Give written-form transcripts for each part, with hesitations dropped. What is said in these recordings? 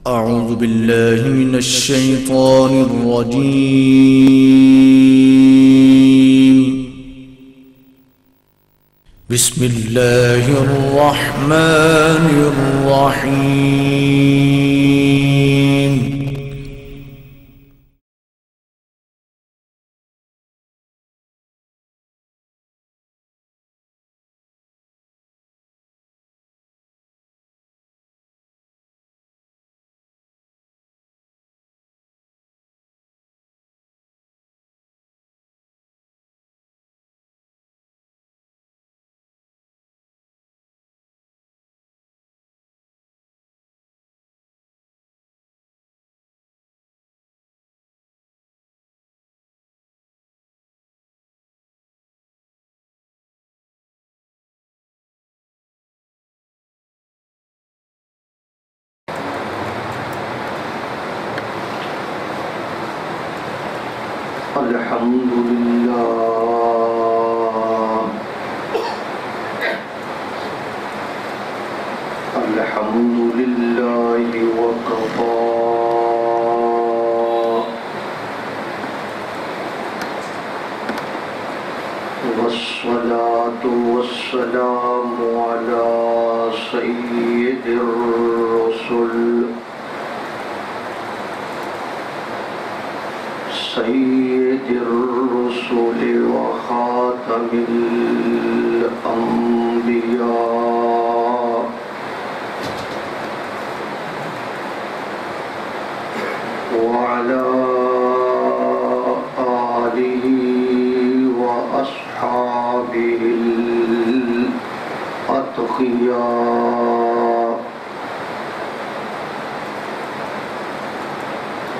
أعوذ بالله من الشيطان الرجيم. بسم الله الرحمن الرحيم. الحمد لله الحمد لله وكفى والصلاة والسلام على سيد الرسل سيد الرسل وخاتم الأنبياء وعلى آله وأصحابه الأتقياء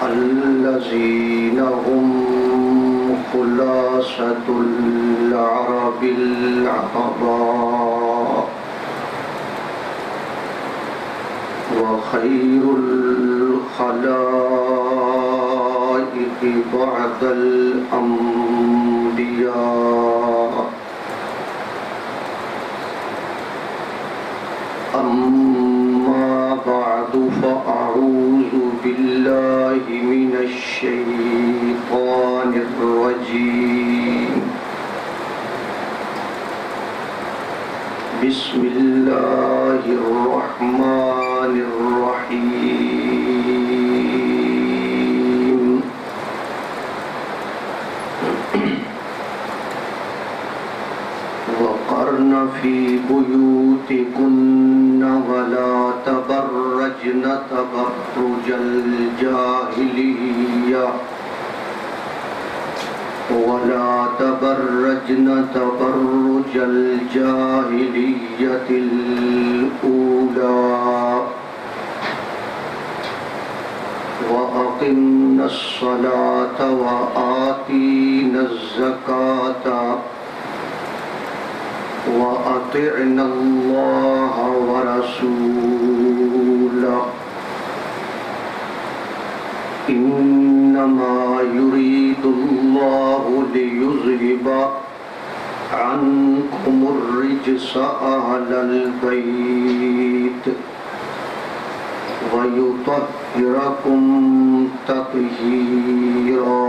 الذين هم خلاصة العرب العظماء وخير الخلائق بعد الأنبياء. أما بعد فأعوذ بالله من الشيطان الرجيم. بسم الله الرحمن الرحيم. وقرن في بيوتكن ولا تبرجن تبرج الجاهلية ولا تبرجن تبرج الجاهلية الأولى وأقمنا الصلاة وآتينا الزكاة وأطعنا الله ورسوله إنما يريد الله ليذهب عنكم الرجس أهل البيت ويطهركم تطهيرا.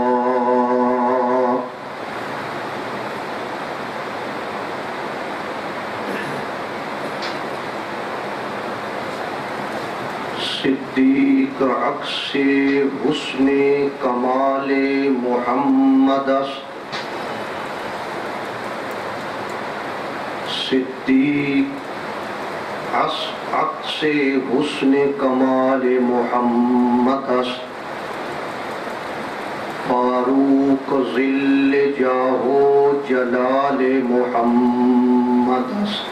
صدیق عکس حسن کمال محمد است. صدیق عکس حسن کمال محمد است. فاروق ظل جاہ و جلال محمد است.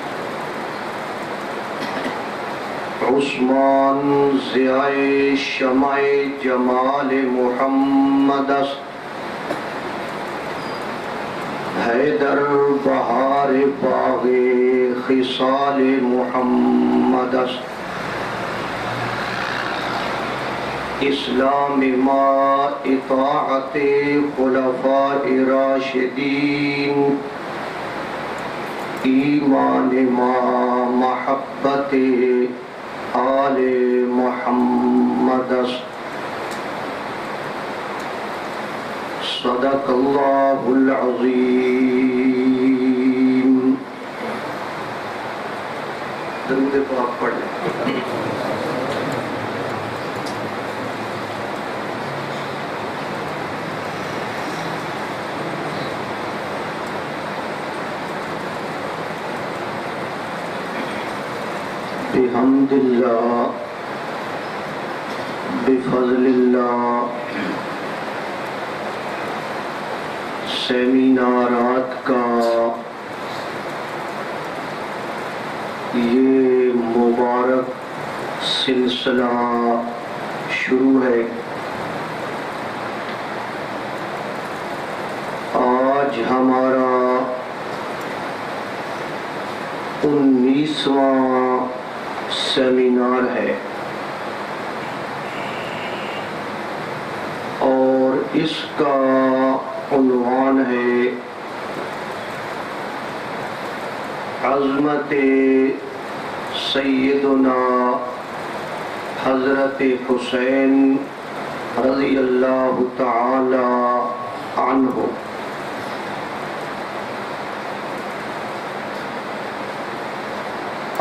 عثمان ضیاء شمع جمال محمد است. حیدر بہار باغ خصال محمد است. اسلام ما اطاعت خلفاء راشدین، ایمان ما محبت آل محمد. زبردست. صدق اللہ العظیم. درود پاک پڑھ لیں. بحمد اللہ بفضل اللہ سیمینارات کا یہ مبارک سلسلہ شروع ہے. آج ہمارا 19واں سیمینار ہے اور اس کا عنوان ہے عظمت سیدنا حضرت حسین رضی اللہ تعالی عنہ.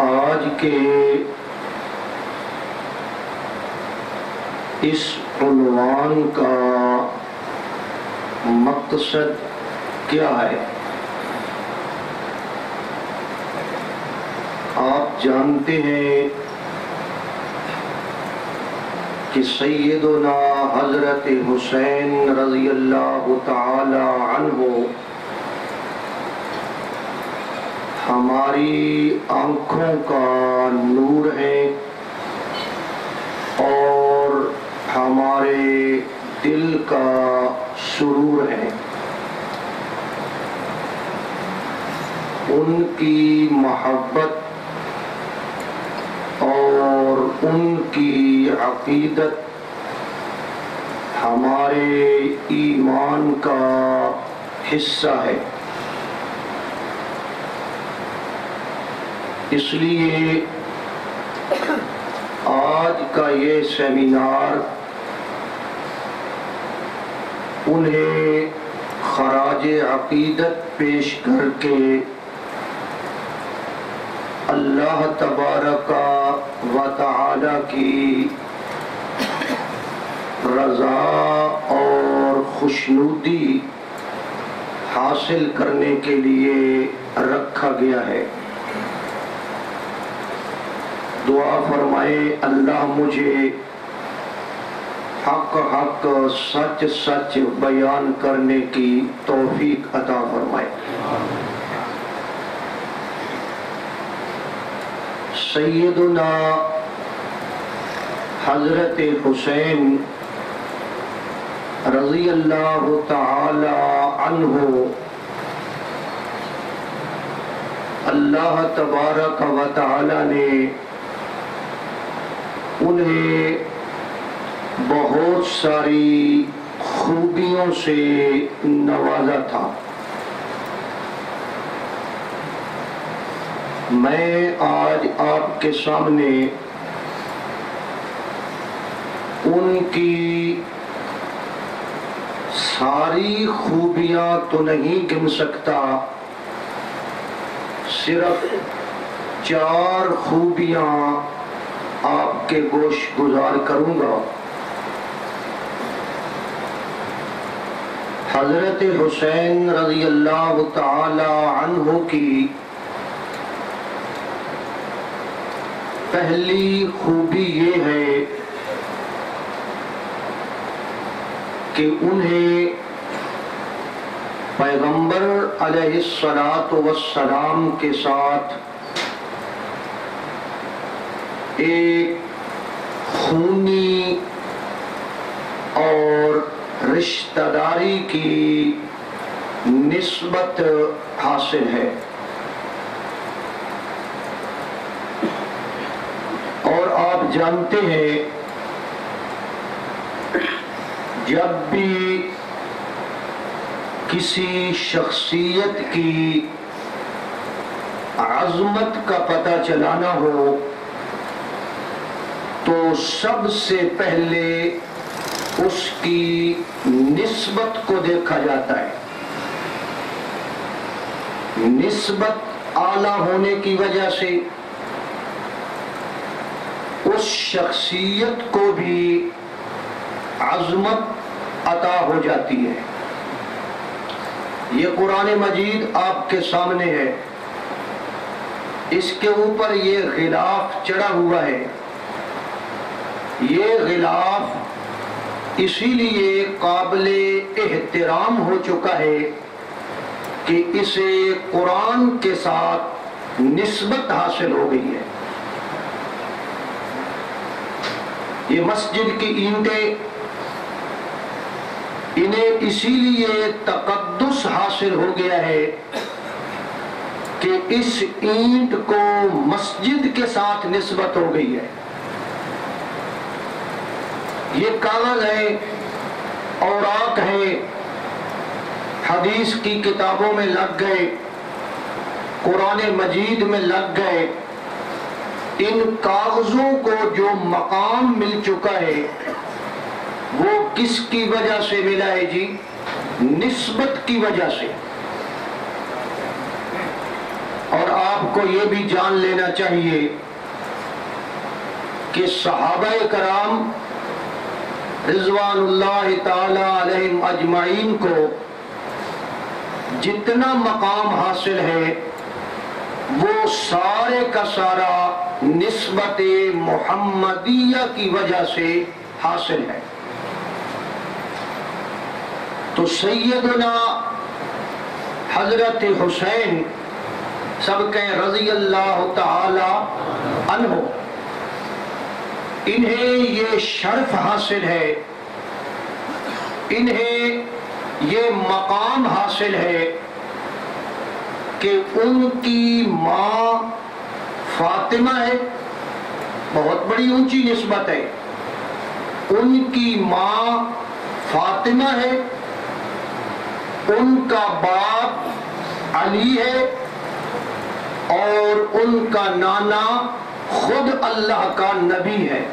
آج کے اس عنوان کا مقصد کیا ہے؟ آپ جانتے ہیں کہ سیدنا حضرت حسین رضی اللہ تعالی عنہ ہماری آنکھوں کا نور ہے اور ہمارے دل کا سرور ہے. ان کی محبت اور ان کی عقیدت ہمارے ایمان کا حصہ ہے. اس لیے آج کا یہ سیمینار انہیں خراج عقیدت پیش کر کے اللہ تبارک و تعالی کی رضا اور خوشنودی حاصل کرنے کے لیے رکھا گیا ہے. دعا فرمائے اللہ مجھے حق حق سچ سچ بیان کرنے کی توفیق عطا فرمائے. سیدنا حضرت حسین رضی اللہ تعالی عنہ اللہ تبارک و تعالی نے انہیں بہت ساری خوبیوں سے نوازا تھا. میں آج آپ کے سامنے ان کی ساری خوبیاں تو نہیں گن سکتا، صرف 4 خوبیاں آپ کے گوش گزار کروں گا. حضرت حسین رضی اللہ تعالی عنہ کی پہلی خوبی یہ ہے کہ انہیں پیغمبر علیہ السلام کے ساتھ ایک خونی اور رشتہ داری کی نسبت حاصل ہے. اور آپ جانتے ہیں جب بھی کسی شخصیت کی عظمت کا پتہ چلانا ہو تو سب سے پہلے اس کی نسبت کو دیکھا جاتا ہے. نسبت اعلیٰ ہونے کی وجہ سے اس شخصیت کو بھی عظمت عطا ہو جاتی ہے. یہ قرآن مجید آپ کے سامنے ہے، اس کے اوپر یہ غلاف چڑھا ہوا ہے. یہ غلاف اسی لیے قابل احترام ہو چکا ہے کہ اسے قرآن کے ساتھ نسبت حاصل ہو گئی ہے. یہ مسجد کی اینٹیں، انہیں اسی لیے تقدس حاصل ہو گیا ہے کہ اس اینٹ کو مسجد کے ساتھ نسبت ہو گئی ہے. یہ کاغذ ہے، اوراق ہے، حدیث کی کتابوں میں لگ گئے، قرآن مجید میں لگ گئے. ان کاغذوں کو جو مقام مل چکا ہے وہ کس کی وجہ سے ملا ہے جی؟ نسبت کی وجہ سے. اور آپ کو یہ بھی جان لینا چاہیے کہ صحابہ کرام رضوان اللہ تعالی علیہم اجمعین کو جتنا مقام حاصل ہے وہ سارے کا سارا نسبت محمدیہ کی وجہ سے حاصل ہے. تو سیدنا حضرت حسین سب کے رضی اللہ تعالی عنہ، انہیں یہ شرف حاصل ہے، انہیں یہ مقام حاصل ہے کہ ان کی ماں فاطمہ ہے. بہت بڑی اونچی نسبت ہے. ان کی ماں فاطمہ ہے، ان کا باپ علی ہے، اور ان کا نانا خود اللہ کا نبی ہے.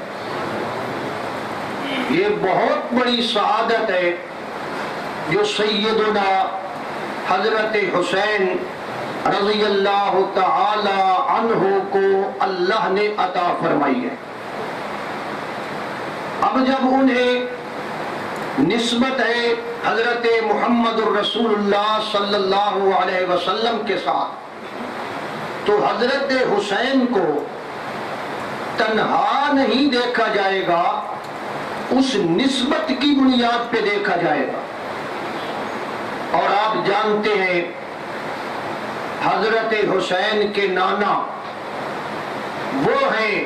یہ بہت بڑی سعادت ہے جو سیدنا حضرت حسین رضی اللہ تعالی عنہ کو اللہ نے عطا فرمائی ہے. اب جب انہیں نسبت ہے حضرت محمد الرسول اللہ صلی اللہ علیہ وسلم کے ساتھ، تو حضرت حسین کو تنہا نہیں دیکھا جائے گا، اس نسبت کی بنیاد پہ دیکھا جائے گا. اور آپ جانتے ہیں حضرت حسین کے نانا وہ ہیں،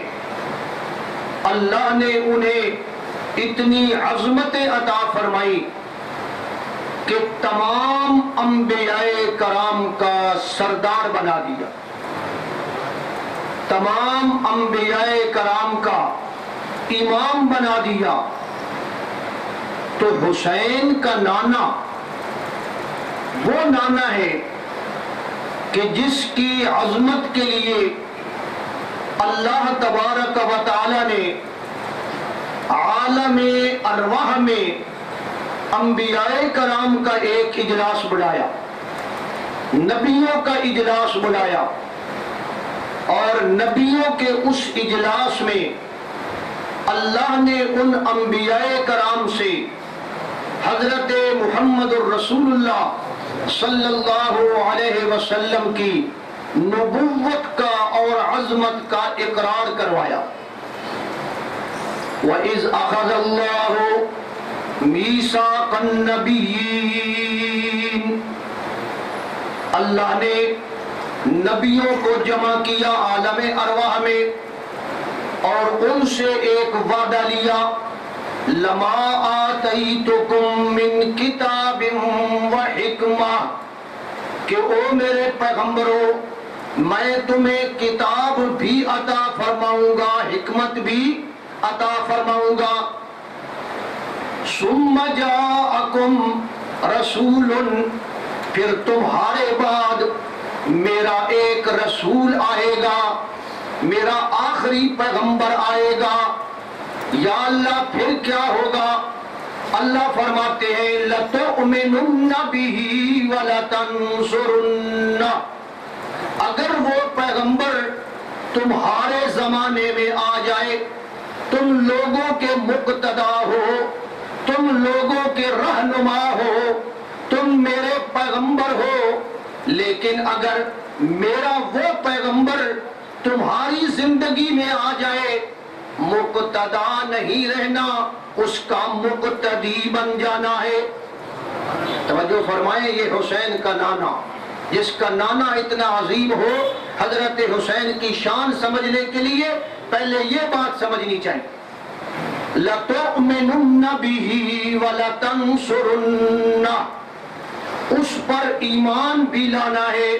اللہ نے انہیں اتنی عظمت عطا فرمائی کہ تمام انبیاء کرام کا سردار بنا دیا، تمام انبیاء کرام کا امام بنا دیا. تو حسین کا نانا وہ نانا ہے کہ جس کی عظمت کے لیے اللہ تبارک و تعالی نے عالم ارواح میں انبیاء کرام کا ایک اجلاس بلایا، نبیوں کا اجلاس بلایا، اور نبیوں کے اس اجلاس میں اللہ نے ان انبیاء کرام سے حضرت محمد الرسول اللہ صلی اللہ علیہ وسلم کی نبوت کا اور عظمت کا اقرار کروایا. وَإِذْ أَخَذَ اللَّهُ مِيثَاقَ النَّبِيِّينَ، اللہ نے نبیوں کو جمع کیا عالم ارواح میں اور ان سے ایک وعدہ لیا، لَمَا آتَيْتُكُم مِّن كِتَابٍ وَحِكْمَةٍ، کہ او میرے پیغمبروں میں تمہیں کتاب بھی عطا فرماؤں گا، حکمت بھی عطا فرماؤں گا. ثُمَّ جَاءَكُمْ رَسُولٌ، پھر تمہارے بعد میرا ایک رسول آئے گا، میرا آخری پیغمبر آئے گا. یا اللہ پھر کیا ہوگا؟ اللہ فرماتے ہیں لَتُؤْمِنُنَّ بِهِ وَلَتَنْصُرُنَّ، اگر وہ پیغمبر تمہارے زمانے میں آ جائے، تم لوگوں کے مقتدا ہو، تم لوگوں کے رہنما ہو، تم میرے پیغمبر ہو، لیکن اگر میرا وہ پیغمبر تمہاری زندگی میں آ جائے، مقتدا نہیں رہنا، اس کا مقتدی بن جانا ہے۔ توجہ فرمائیں، یہ حسین کا نانا، جس کا نانا اتنا عظیم ہو، حضرت حسین کی شان سمجھنے کے لیے پہلے یہ بات سمجھنی چاہیے، لَتُؤْمِنُنَّ بِهِ وَلَتَنْصُرُنَّ، اس پر ایمان بھی لانا ہے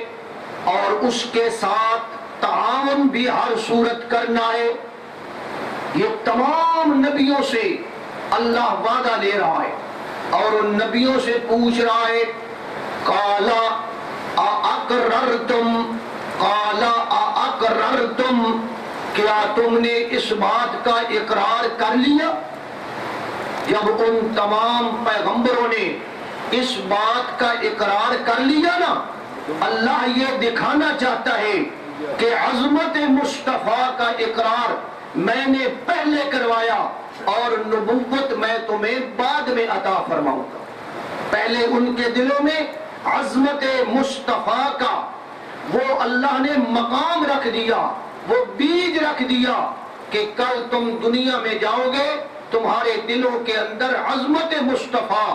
اور اس کے ساتھ تعاون بھی ہر صورت کرنا ہے۔ یہ تمام نبیوں سے اللہ وعدہ لے رہا ہے اور ان نبیوں سے پوچھ رہا ہے، قَالَ أَأَقْرَرْتُمْ قَالَ أَأَقْرَرْتُمْ، کیا تم نے اس بات کا اقرار کر لیا؟ جب ان تمام پیغمبروں نے اس بات کا اقرار کر لیا نا، اللہ یہ دکھانا چاہتا ہے کہ عظمت مصطفیٰ کا اقرار میں نے پہلے کروایا اور نبوت میں تمہیں بعد میں عطا فرماؤں گا۔ پہلے ان کے دلوں میں عظمت مصطفیٰ کا وہ اللہ نے مقام رکھ دیا، وہ بیج رکھ دیا کہ کل تم دنیا میں جاؤ گے، تمہارے دلوں کے اندر عظمت مصطفیٰ،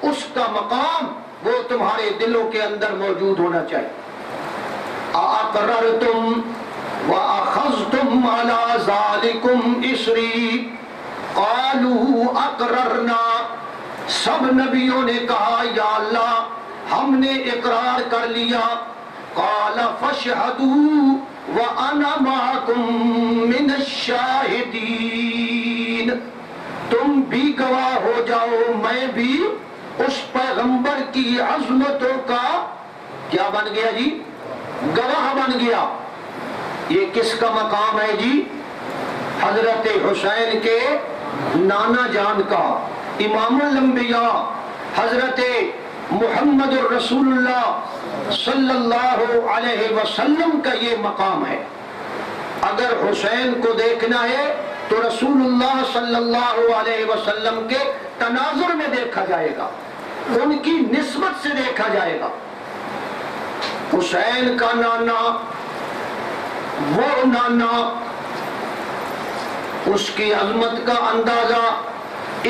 اس کا مقام وہ تمہارے دلوں کے اندر موجود ہونا چاہیے۔ أَأَقْرَرْتُمْ وَأَخَذْتُمْ عَلَى ذَلِكُمْ إِصْرِي قَالُوا أَقْرَرْنَا، سب نبیوں نے کہا یا اللہ ہم نے اقرار کر لیا۔ قَالَ فَاشْهَدُوا وَأَنَا مَعَكُمْ مِنَ الشَّاهِدِينَ، تم بھی گواہ ہو جاؤ، میں بھی اس پیغمبر کی عظمتوں کا کیا بن گیا جی؟ گواہ بن گیا۔ یہ کس کا مقام ہے جی؟ حضرت حسین کے نانا جان کا، امام الانبیاء حضرت محمد الرسول اللہ صلی اللہ علیہ وسلم کا یہ مقام ہے۔ اگر حسین کو دیکھنا ہے تو رسول اللہ صلی اللہ علیہ وسلم کے تناظر میں دیکھا جائے گا، ان کی نسبت سے دیکھا جائے گا۔ حسین کا نانا، وہ نانا، اس کی عظمت کا اندازہ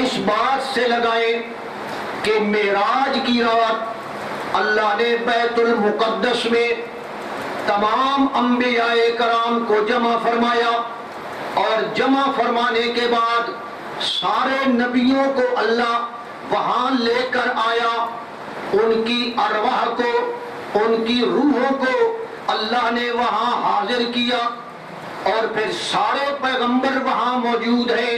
اس بات سے لگائیں کہ معراج کی رات اللہ نے بیت المقدس میں تمام انبیاء کرام کو جمع فرمایا، اور جمع فرمانے کے بعد سارے نبیوں کو اللہ وہاں لے کر آیا، ان کی ارواح کو، ان کی روحوں کو اللہ نے وہاں حاضر کیا، اور پھر سارے پیغمبر وہاں موجود ہیں۔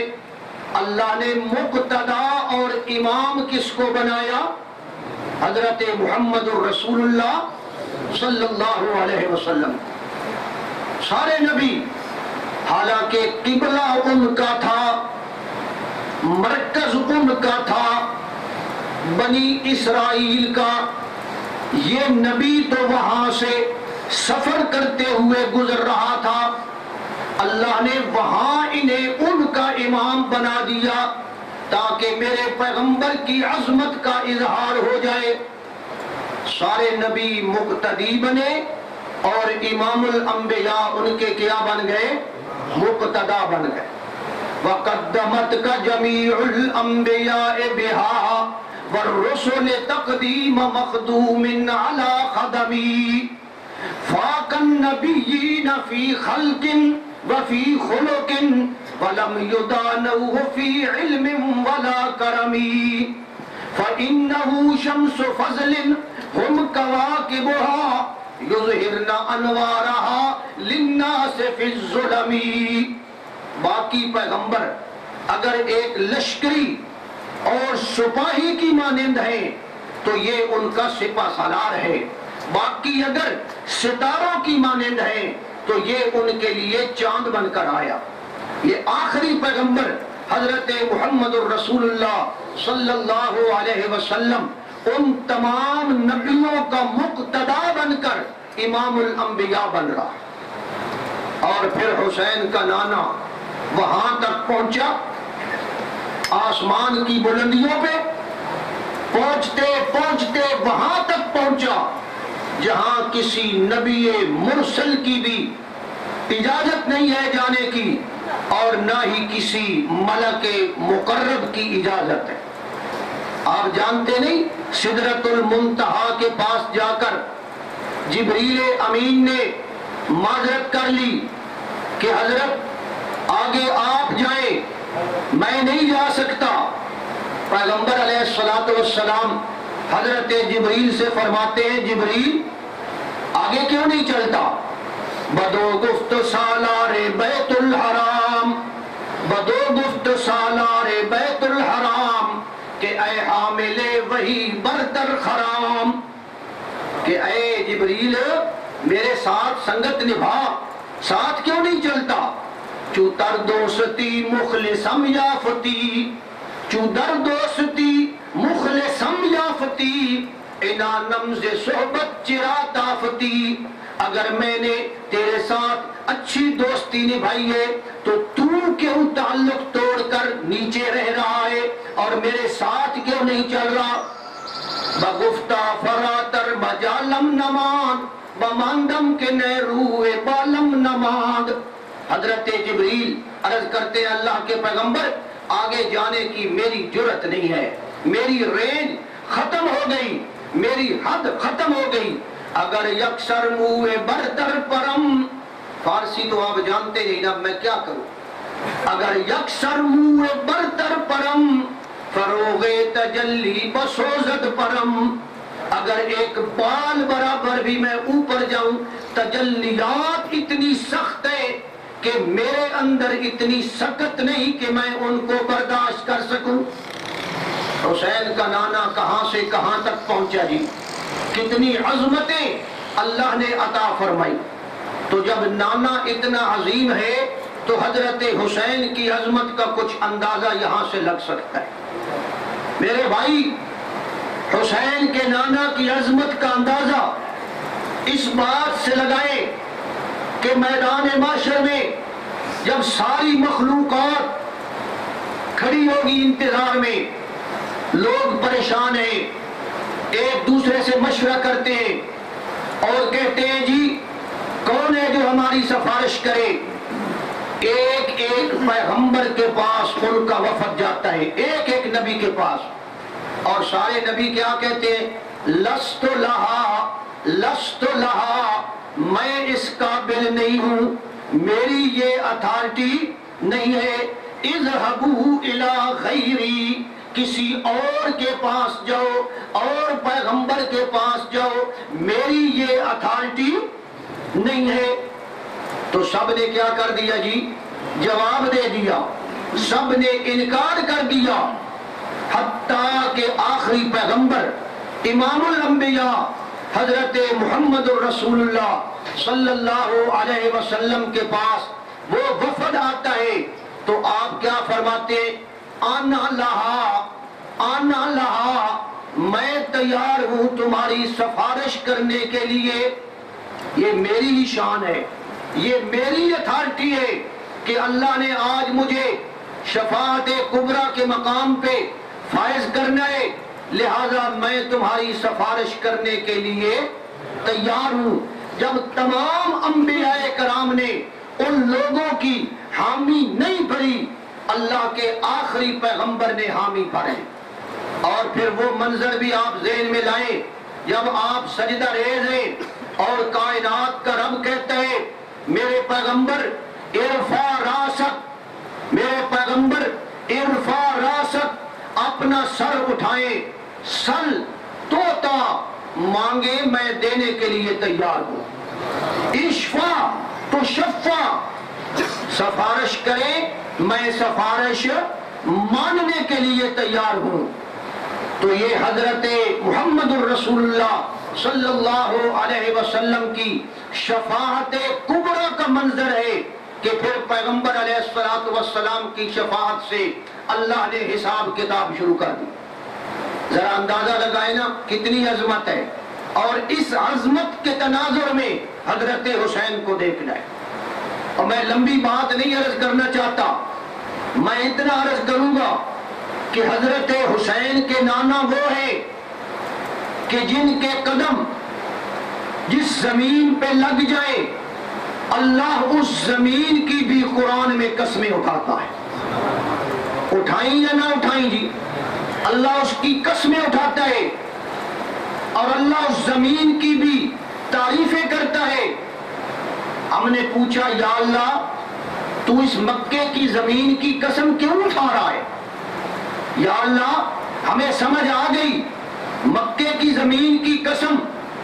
اللہ نے مقتدا اور امام کس کو بنایا؟ حضرت محمد الرسول اللہ صلی اللہ علیہ وسلم۔ سارے نبی، حالانکہ قبلہ ان کا تھا، مرکز ان کا تھا، بنی اسرائیل کا، یہ نبی تو وہاں سے سفر کرتے ہوئے گزر رہا تھا، اللہ نے وہاں انہیں ان کا امام بنا دیا تاکہ میرے پیغمبر کی عظمت کا اظہار ہو جائے۔ سارے نبی مقتدی بنے اور امام الانبیاء ان کے کیا بن گئے؟ مقتدا بن گئے۔ وَقَدَّمَتْكَ جَمِيعُ الْأَنبِيَاءِ بِهَا وَالرُّسُلِ تَقْدِيمَ مَخْدُومٍ عَلَى خَدَمِي فَاقَ النَّبِيِّينَ فِي خَلْقٍ وَفِي خُلُقٍ وَلَمْ يُدَانَوْهُ فِي عِلْمٍ وَلَا كَرَمٍ فَإِنَّهُ شَمْسُ فَضْلٍ هُمْ كَوَاكِبُهَا يُظْهِرْنَ أَنْوَارَهَا لِلنَّاسِ فِي الظُّلَمِ۔ باقی پیغمبر اگر ایک لشکری اور سپاہی کی مانند ہیں تو یہ ان کا سپہ سالار ہے، باقی اگر ستاروں کی مانند ہیں تو یہ ان کے لیے چاند بن کر آیا۔ یہ آخری پیغمبر حضرت محمد الرسول اللہ صلی اللہ علیہ وسلم ان تمام نبیوں کا مقتدا بن کر امام الانبیاء بن رہا۔ اور پھر حسین کا نانا وہاں تک پہنچا، آسمان کی بلندیوں پہ پہنچتے پہنچتے وہاں تک پہنچا جہاں کسی نبی مرسل کی بھی اجازت نہیں ہے جانے کی، اور نہ ہی کسی ملک مقرب کی اجازت ہے۔ آپ جانتے نہیں، سدرۃ المنتہا کے پاس جا کر جبریل امین نے معذرت کر لی کہ حضرت آگے آپ جائیں، میں نہیں جا سکتا۔ پیغمبر علیہ السلام حضرت جبریل سے فرماتے ہیں، جبریل آگے کیوں نہیں چلتا؟ بدو گفت سالار بیت الحرام، بدو گفت سالار بیت الحرام، کہ اے حامل وہی برتر خرام، کہ اے جبریل میرے ساتھ سنگت نبھا، ساتھ کیوں نہیں چلتا؟ چو در دوستی مخلصم یافتی، چو در دوستی مخلصم یافتی، انانم ز صحبت چرا تافتی، اگر میں نے تیرے ساتھ اچھی دوستی نبھائی ہے تو کیوں تعلق توڑ کر نیچے رہ رہا ہے اور میرے ساتھ کیوں نہیں چل رہا؟ بگفتہ فراتر بجالم نماد بماندم کے نیروے بالم نماد۔ حضرت جبریل عرض کرتے ہیں اللہ کے پیغمبر، آگے جانے کی میری جرت نہیں ہے، میری رینج ختم ہو گئی، میری حد ختم ہو گئی۔ اگر یکسر موے برتر پرم، فارسی تو آپ جانتے نہیں نا، میں کیا کروں؟ اگر یکسر موے برتر پرم، فروغ تجلی بسوزد پرم، اگر ایک بال برابر بھی میں اوپر جاؤں، تجلیات اتنی سخت ہے کہ میرے اندر اتنی سکت نہیں کہ میں ان کو برداشت کر سکوں۔ حسین کا نانا کہاں سے کہاں تک پہنچا جی، کتنی عظمتیں اللہ نے عطا فرمائی۔ تو جب نانا اتنا عظیم ہے تو حضرت حسین کی عظمت کا کچھ اندازہ یہاں سے لگ سکتا ہے۔ میرے بھائی، حسین کے نانا کی عظمت کا اندازہ اس بات سے لگائیں کہ میدان معاشر میں جب ساری مخلوقات کھڑی ہوگی انتظار میں، لوگ پریشان ہیں، ایک دوسرے سے مشورہ کرتے ہیں اور کہتے ہیں جی کون ہے جو ہماری سفارش کرے؟ ایک ایک پیغمبر کے پاس ان کا وفد جاتا ہے، ایک ایک نبی کے پاس، اور سارے نبی کیا کہتے ہیں؟ لست لہا، لست لہا، میں اس قابل نہیں ہوں، میری یہ اتھارٹی نہیں ہے۔ اذهبوا الی غیری، کسی اور کے پاس جاؤ، اور پیغمبر کے پاس جاؤ، میری یہ اتھارٹی نہیں ہے۔ تو سب نے کیا کر دیا جی؟ جواب دے دیا، سب نے انکار کر دیا، حتیٰ کہ آخری پیغمبر امام الانبیاء حضرت محمد الرسول اللہ صلی اللہ علیہ وسلم کے پاس وہ وفد آتا ہے تو آپ کیا فرماتے ہیں؟ آنا لہا، آنا لہا، میں تیار ہوں تمہاری سفارش کرنے کے لیے۔ یہ میری ہی شان ہے، یہ میری اتھارٹی ہے کہ اللہ نے آج مجھے شفاعت کبریٰ کے مقام پہ فائز کرنا ہے، لہذا میں تمہاری سفارش کرنے کے لیے تیار ہوں۔ جب تمام انبیاء کرام نے ان لوگوں کی حامی نہیں بھری، اللہ کے آخری پیغمبر نے حامی بھرے۔ اور پھر وہ منظر بھی آپ ذہن میں لائیں جب آپ سجدہ ریز ہیں اور کائنات کا رب کہتا ہے میرے پیغمبر ارفع راسک، میرے پیغمبر ارفع راسک، اپنا سر اٹھائیں، سل توتا مانگے میں دینے کے لیے تیار ہوں، اشفا تو شفا، سفارش کریں میں سفارش ماننے کے لیے تیار ہوں۔ تو یہ حضرت محمد الرسول اللہ صلی اللہ علیہ وسلم کی شفاعت کبریٰ کا منظر ہے کہ پھر پیغمبر علیہ السلام کی شفاعت سے اللہ نے حساب کتاب شروع کر دی۔ ذرا اندازہ لگائے نا کتنی عظمت ہے، اور اس عظمت کے تناظر میں حضرت حسین کو دیکھنا ہے۔ اور میں لمبی بات نہیں عرض کرنا چاہتا، میں اتنا عرض کروں گا کہ حضرت حسین کے نانا وہ ہیں کہ جن کے قدم جس زمین پہ لگ جائے اللہ اس زمین کی بھی قرآن میں قسمیں اٹھاتا ہے۔ اٹھائیں یا نہ اٹھائیں جی، اللہ اس کی قسمیں اٹھاتا ہے، اور اللہ اس زمین کی بھی تعریفیں کرتا ہے۔ ہم نے پوچھا یا اللہ تو اس مکے کی زمین کی قسم کیوں اٹھا رہا ہے؟ یا اللہ ہمیں سمجھ آ گئی، مکے کی زمین کی قسم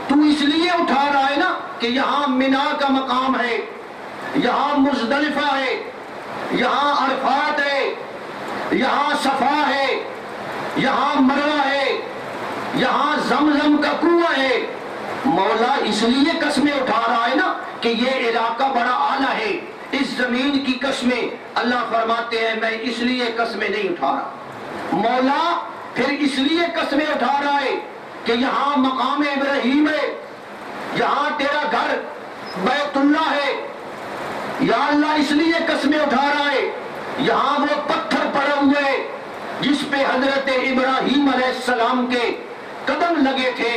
تو اس لیے اٹھا رہا ہے نا کہ یہاں منا کا مقام ہے، یہاں مزدلفہ ہے، یہاں عرفات ہے، یہاں صفا ہے، یہاں مروہ ہے، یہاں زمزم کا کنواں ہے۔ مولا اس لیے قسمیں اٹھا رہا ہے نا کہ یہ علاقہ بڑا اعلیٰ ہے، اس زمین کی قسمیں اللہ فرماتے ہیں میں اس لیے قسمیں نہیں اٹھا رہا۔ مولا پھر اس لیے قسمیں اٹھا رہا ہے کہ یہاں مقام ابراہیم ہے، یہاں تیرا گھر بیت اللہ ہے۔ یا اللہ اس لیے قسمیں اٹھا رہا ہے یہاں وہ پتھر پڑے ہوئے جس پہ حضرت ابراہیم علیہ السلام کے قدم لگے تھے،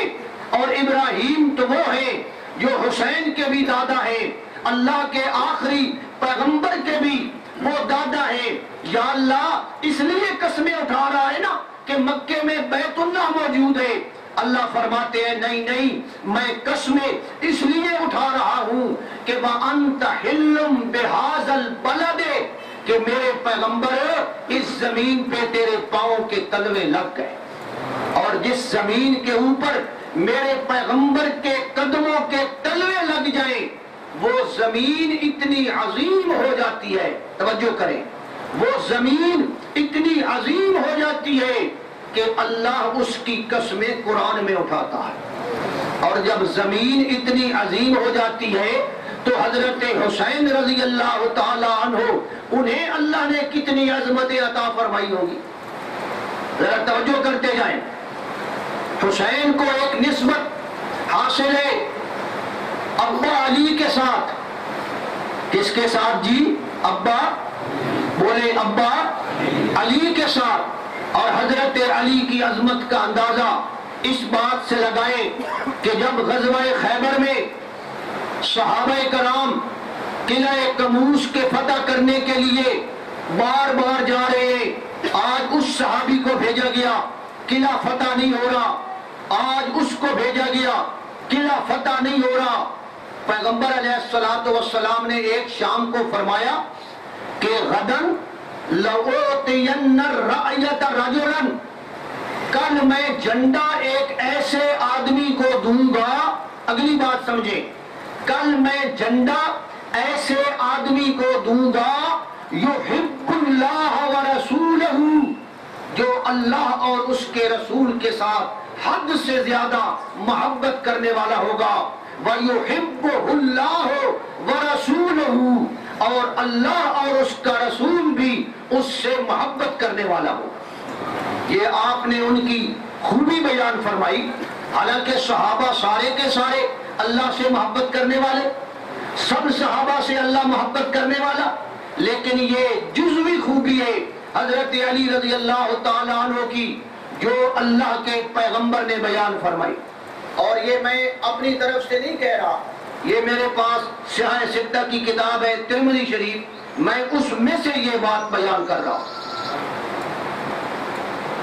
اور ابراہیم تو وہ ہیں جو حسین کے بھی دادا ہیں، اللہ کے آخری پیغمبر کے بھی وہ دادا ہیں۔ یا اللہ اس لیے قسمیں اٹھا رہا ہے نا کہ مکے میں بیت اللہ موجود ہے۔ اللہ فرماتے ہیں نہیں نہیں، میں قسمیں اس لیے اٹھا رہا ہوں کہ وَأَنْتَ حِلٌّ بِهَذَا الْبَلَدِ، کہ میرے پیغمبر اس زمین پہ تیرے پاؤں کے تلوے لگ گئے، اور جس زمین کے اوپر میرے پیغمبر کے قدموں کے تلوے لگ جائیں وہ زمین اتنی عظیم ہو جاتی ہے، توجہ کریں، وہ زمین اتنی عظیم ہو جاتی ہے کہ اللہ اس کی قسمیں قرآن میں اٹھاتا ہے۔ اور جب زمین اتنی عظیم ہو جاتی ہے تو حضرت حسین رضی اللہ تعالی عنہ انہیں اللہ نے کتنی عظمت عطا فرمائی ہوگی، ذرا توجہ کرتے جائیں۔ حسین کو ایک نسبت حاصل ہے ابا علی کے ساتھ۔ کس کے ساتھ جی؟ ابا، بولے ابا علی کے ساتھ۔ اور حضرت علی کی عظمت کا اندازہ اس بات سے لگائیں کہ جب غزوہ خیبر میں صحابہ کرام قلعہ قموس کے فتح کرنے کے لیے بار بار جا رہے ہیں، آج اس صحابی کو بھیجا گیا قلعہ فتح نہیں ہو رہا، آج اس کو بھیجا گیا قلعہ فتح نہیں ہو رہا۔ پیغمبر علیہ السلام نے ایک شام کو فرمایا کہ غدن لَأُعْطِيَنَّ الرَّعْيَةَ رَجُلًا، کل میں جھنڈا ایک ایسے آدمی کو دوں گا، اگلی بات سمجھیں، کل میں جھنڈا ایسے آدمی کو دوں گا یحب اللہ ورسولہ، جو اللہ اور اس کے رسول کے ساتھ حد سے زیادہ محبت کرنے والا ہوگا، وَيُحِبُّهُ اللَّهُ وَرَسُولُهُ، اور اللہ اور اس کا رسول بھی اس سے محبت کرنے والا ہوگا۔ یہ آپ نے ان کی خوبی بیان فرمائی، حالانکہ صحابہ سارے کے سارے اللہ سے محبت کرنے والے، سب صحابہ سے اللہ محبت کرنے والا، لیکن یہ جزوی خوبی ہے حضرت علی رضی اللہ تعالیٰ عنہ کی جو اللہ کے پیغمبر نے بیان فرمائی۔ اور یہ میں اپنی طرف سے نہیں کہہ رہا، یہ میرے پاس سیاہ ستہ کی کتاب ہے ترمذی شریف، میں اس میں سے یہ بات بیان کر رہا ہوں۔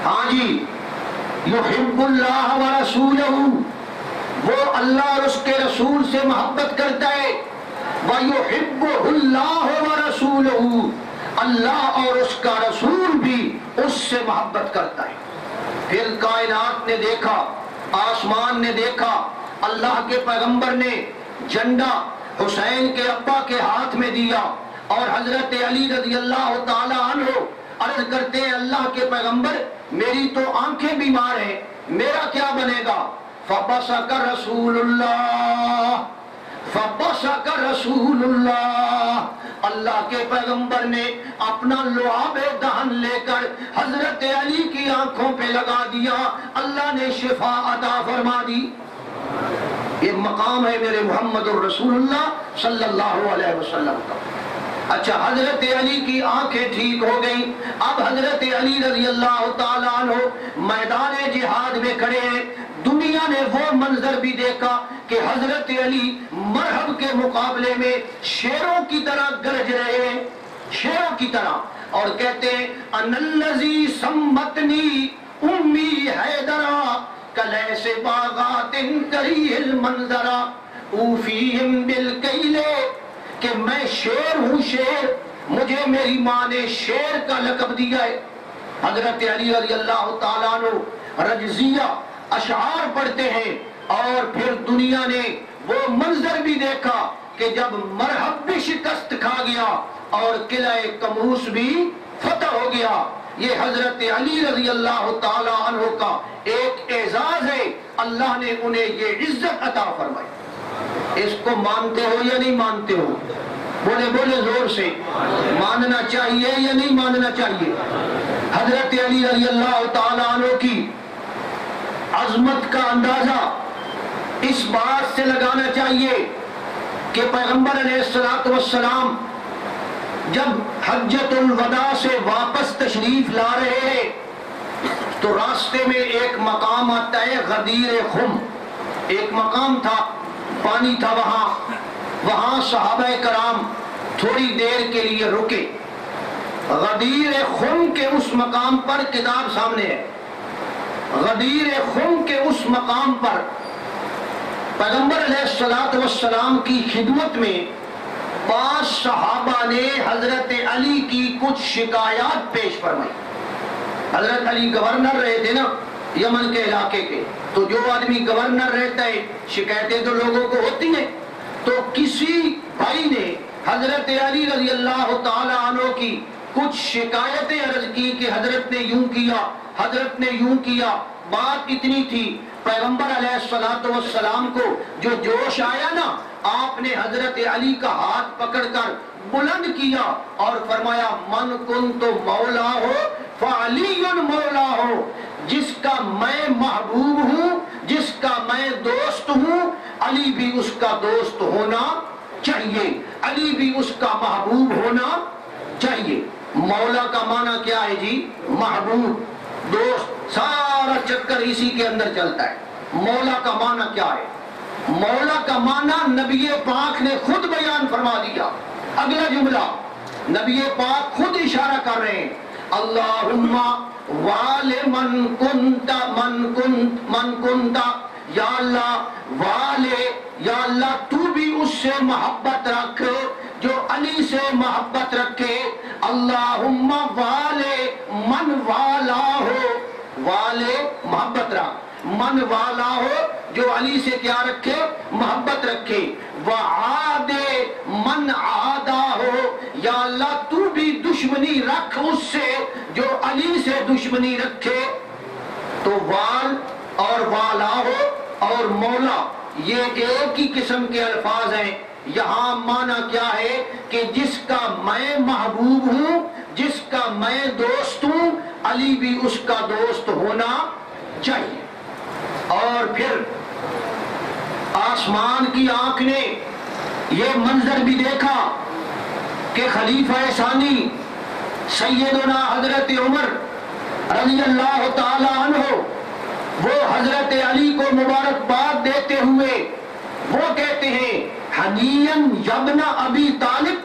ہاں جی، یحب اللہ ورسولہ، وہ اللہ اور اس کے رسول سے محبت کرتا ہے، وَيُحِبُّهُ اللَّهُ وَرَسُولُهُ، اللہ اور اس کا رسول بھی اس سے محبت کرتا ہے۔ پھر کائنات نے دیکھا، آسمان نے دیکھا، اللہ کے پیغمبر نے جھنڈا حسین کے ابا کے ہاتھ میں دیا، اور حضرت علی رضی اللہ تعالی عنہ عرض کرتے ہیں اللہ کے پیغمبر میری تو آنکھیں بیمار ہیں، میرا کیا بنے گا؟ فَبَصَقَ رَسُولُ اللَّهِ، فَبَصَقَ رَسُولُ اللَّهِ، اللہ کے پیغمبر نے اپنا لعاب دہن لے کر حضرت علی کی آنکھوں پہ لگا دیا، اللہ نے شفا عطا فرما دی۔ یہ مقام ہے میرے محمد الرسول اللہ صلی اللہ علیہ وسلم کا۔ اچھا، حضرت علی کی آنکھیں ٹھیک ہو گئیں، اب حضرت علی رضی اللہ تعالیٰ عنہ میدان جہاد میں کھڑے ہیں۔ دنیا نے وہ منظر بھی دیکھا کہ حضرت علی مرحب کے مقابلے میں شیروں کی طرح گرج رہے ہیں، شیروں کی طرح، اور کہتے ہیں ان الذی سمتنی امی حیدرا کلیس باغات کریہ المنظرا اوفیہم بالکیل، کہ میں شیر ہوں، شیر، مجھے میری ماں نے شیر کا لقب دیا ہے۔ حضرت علی رضی اللہ تعالیٰ عنہ رجزیہ اشعار پڑھتے ہیں، اور پھر دنیا نے وہ منظر بھی دیکھا کہ جب مرحب بھی شکست کھا گیا اور قلعہ کموس بھی فتح ہو گیا۔ یہ حضرت علی رضی اللہ تعالیٰ عنہ کا ایک اعزاز ہے، اللہ نے انہیں یہ عزت عطا فرمائی۔ اس کو مانتے ہو یا نہیں مانتے ہو؟ بولے بولے زور سے، ماننا چاہیے یا نہیں ماننا چاہیے؟ حضرت علی رضی اللہ تعالیٰ عنہ کی عظمت کا اندازہ اس بات سے لگانا چاہیے کہ پیغمبر علیہ السلام جب حجۃ الوداع سے واپس تشریف لا رہے ہیں تو راستے میں ایک مقام آتا ہے غدیر خم، ایک مقام تھا، پانی تھا وہاں صحابہ کرام تھوڑی دیر کے لیے رکے۔ غدیر خم کے اس مقام پر کتاب سامنے ہے، غدیر خم کے اس مقام پر پیغمبر علیہ السلام کی خدمت میں 5 صحابہ نے حضرت علی کی کچھ شکایات پیش فرمائی۔ حضرت علی گورنر رہے تھے نا یمن کے علاقے کے، تو جو آدمی گورنر رہتا ہے شکایتیں تو لوگوں کو ہوتی ہیں، تو کسی بھائی نے حضرت علی رضی اللہ تعالی عنہ کی کچھ شکایتیں عرض کی کہ حضرت نے یوں کیا، حضرت نے یوں کیا۔ بات اتنی تھی، پیغمبر علیہ السلام کو جو جوش آیا نا، آپ نے حضرت علی کا ہاتھ پکڑ کر بلند کیا اور فرمایا من کنت مولا ہو فعلی مولا ہو، جس کا میں محبوب ہوں، جس کا میں دوست ہوں، علی بھی اس کا دوست ہونا چاہیے، علی بھی اس کا محبوب ہونا چاہیے۔ مولا کا معنی کیا ہے جی؟ محبوب، دوست، سارا چکر اسی کے اندر چلتا ہے۔ مولا کا معنی کیا ہے؟ مولا کا معنی نبی پاک نے خود بیان فرما دیا۔ اگلا جملہ نبی پاک خود اشارہ کر رہے ہیں، اللہم وال من کنتا، یا اللہ والے، یا اللہ تو بھی اس سے محبت رکھ جو علی سے محبت رکھے۔ اللہم والے من والا ہو، والے محبت رکھ، من والا ہو جو علی سے کیا رکھے؟ محبت رکھے۔ وعاد من عادا ہو، یا اللہ تو بھی دشمنی رکھ اس سے جو علی سے دشمنی رکھے۔ تو وال اور والا ہو اور مولا یہ ایک ہی قسم کے الفاظ ہیں۔ یہاں معنی کیا ہے کہ جس کا میں محبوب ہوں، جس کا میں دوست ہوں، علی بھی اس کا دوست ہونا چاہیے۔ اور پھر آسمان کی آنکھ نے یہ منظر بھی دیکھا کہ خلیفہ ثانی سیدنا حضرت عمر رضی اللہ تعالی عنہ وہ حضرت علی کو مبارکباد دیتے ہوئے وہ کہتے ہیں حنیئن یبن ابی طالب،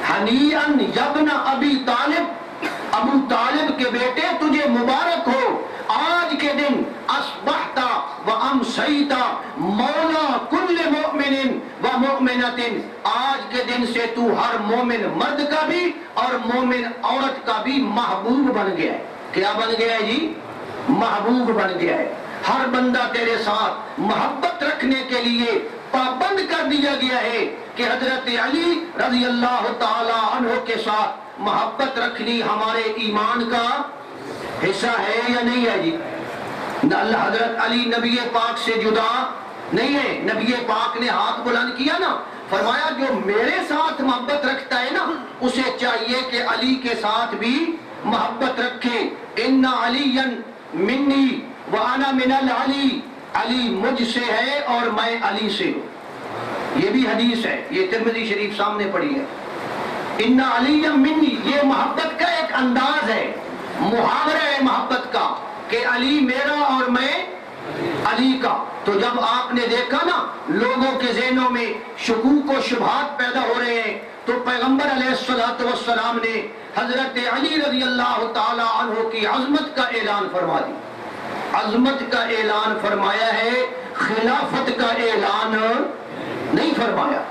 حنیئن یبن ابی طالب، ابو طالب کے بیٹے تجھے مبارک ہو، آج کے دن اصبحت و امسیت مولا کل مؤمن و مؤمنۃ، آج کے دن سے تو ہر مومن مرد کا بھی اور مومن عورت کا بھی محبوب بن گیا ہے۔ کیا بن گیا ہے جی؟ محبوب بن گیا ہے۔ ہر بندہ تیرے ساتھ محبت رکھنے کے لیے پابند کر دیا گیا ہے کہ حضرت علی رضی اللہ تعالی عنہ کے ساتھ محبت رکھنی ہمارے ایمان کا حصہ ہے یا نہیں ہے جی؟ اللہ حضرت علی نبی پاک سے جدا نہیں ہے۔ نبی پاک نے ہاتھ بلند کیا نا فرمایا جو میرے ساتھ محبت رکھتا ہے نا اسے چاہیے کہ علی کے ساتھ بھی محبت رکھے. ان علی منی وانا من العلی، علی مجھ سے ہے اور میں علی سے ہوں. یہ بھی حدیث ہے، یہ ترمذی شریف سامنے پڑھی ہے. ان علی منی، یہ محبت کا ایک انداز ہے، محاورہ ہے محبت کا کہ علی میرا اور میں علی کا. تو جب آپ نے دیکھا نا لوگوں کے ذہنوں میں شکوک و شبہات پیدا ہو رہے ہیں تو پیغمبر علیہ السلام نے حضرت علی رضی اللہ تعالی عنہ کی عظمت کا اعلان فرما دی. عظمت کا اعلان فرمایا ہے، خلافت کا اعلان نہیں فرمایا.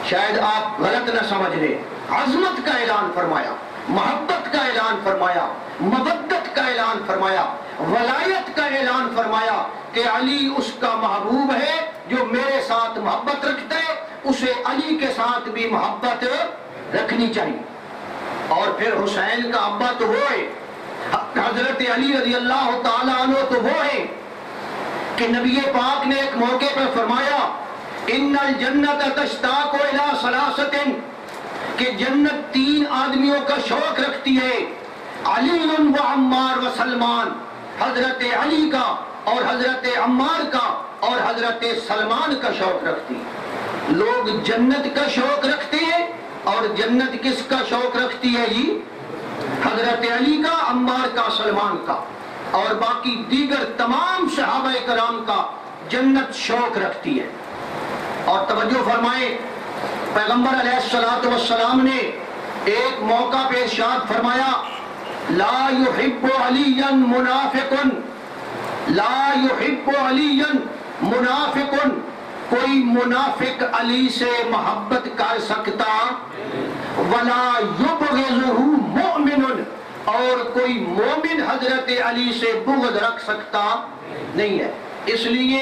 شاید آپ غلط نہ سمجھ لیں. عظمت کا اعلان فرمایا، محبت کا اعلان فرمایا، مودت کا اعلان فرمایا، ولایت کا اعلان فرمایا کہ علی اس کا محبوب ہے جو میرے ساتھ محبت رکھتا ہے، اسے علی کے ساتھ بھی محبت رکھنی چاہیے. اور پھر حسین کا ابا تو وہ ہے، حضرت علی رضی اللہ تعالی عنہ تو وہ ہے کہ نبی پاک نے ایک موقع پر فرمایا ان الجنت تشتاق الی ثلاثۃ، کہ جنت تین آدمیوں کا شوق رکھتی ہے، علی و عمار و سلمان، حضرت علی کا اور حضرت عمار کا اور حضرت سلمان کا شوق رکھتی ہے. لوگ جنت کا شوق رکھتے ہیں اور جنت کس کا شوق رکھتی ہے جی؟ حضرت علی کا، عمار کا، سلمان کا، اور باقی دیگر تمام صحابہ کرام کا جنت شوق رکھتی ہے. اور توجہ فرمائیں، پیغمبر علیہ السلام نے ایک موقع پہ ارشاد فرمایا لا يحب علیا منافق، لا يحب علیا منافق، کوئی منافق علی سے محبت کر سکتا، ولا يبغضه مؤمن، اور کوئی مومن حضرت علی سے بغض رکھ سکتا نہیں ہے. اس لیے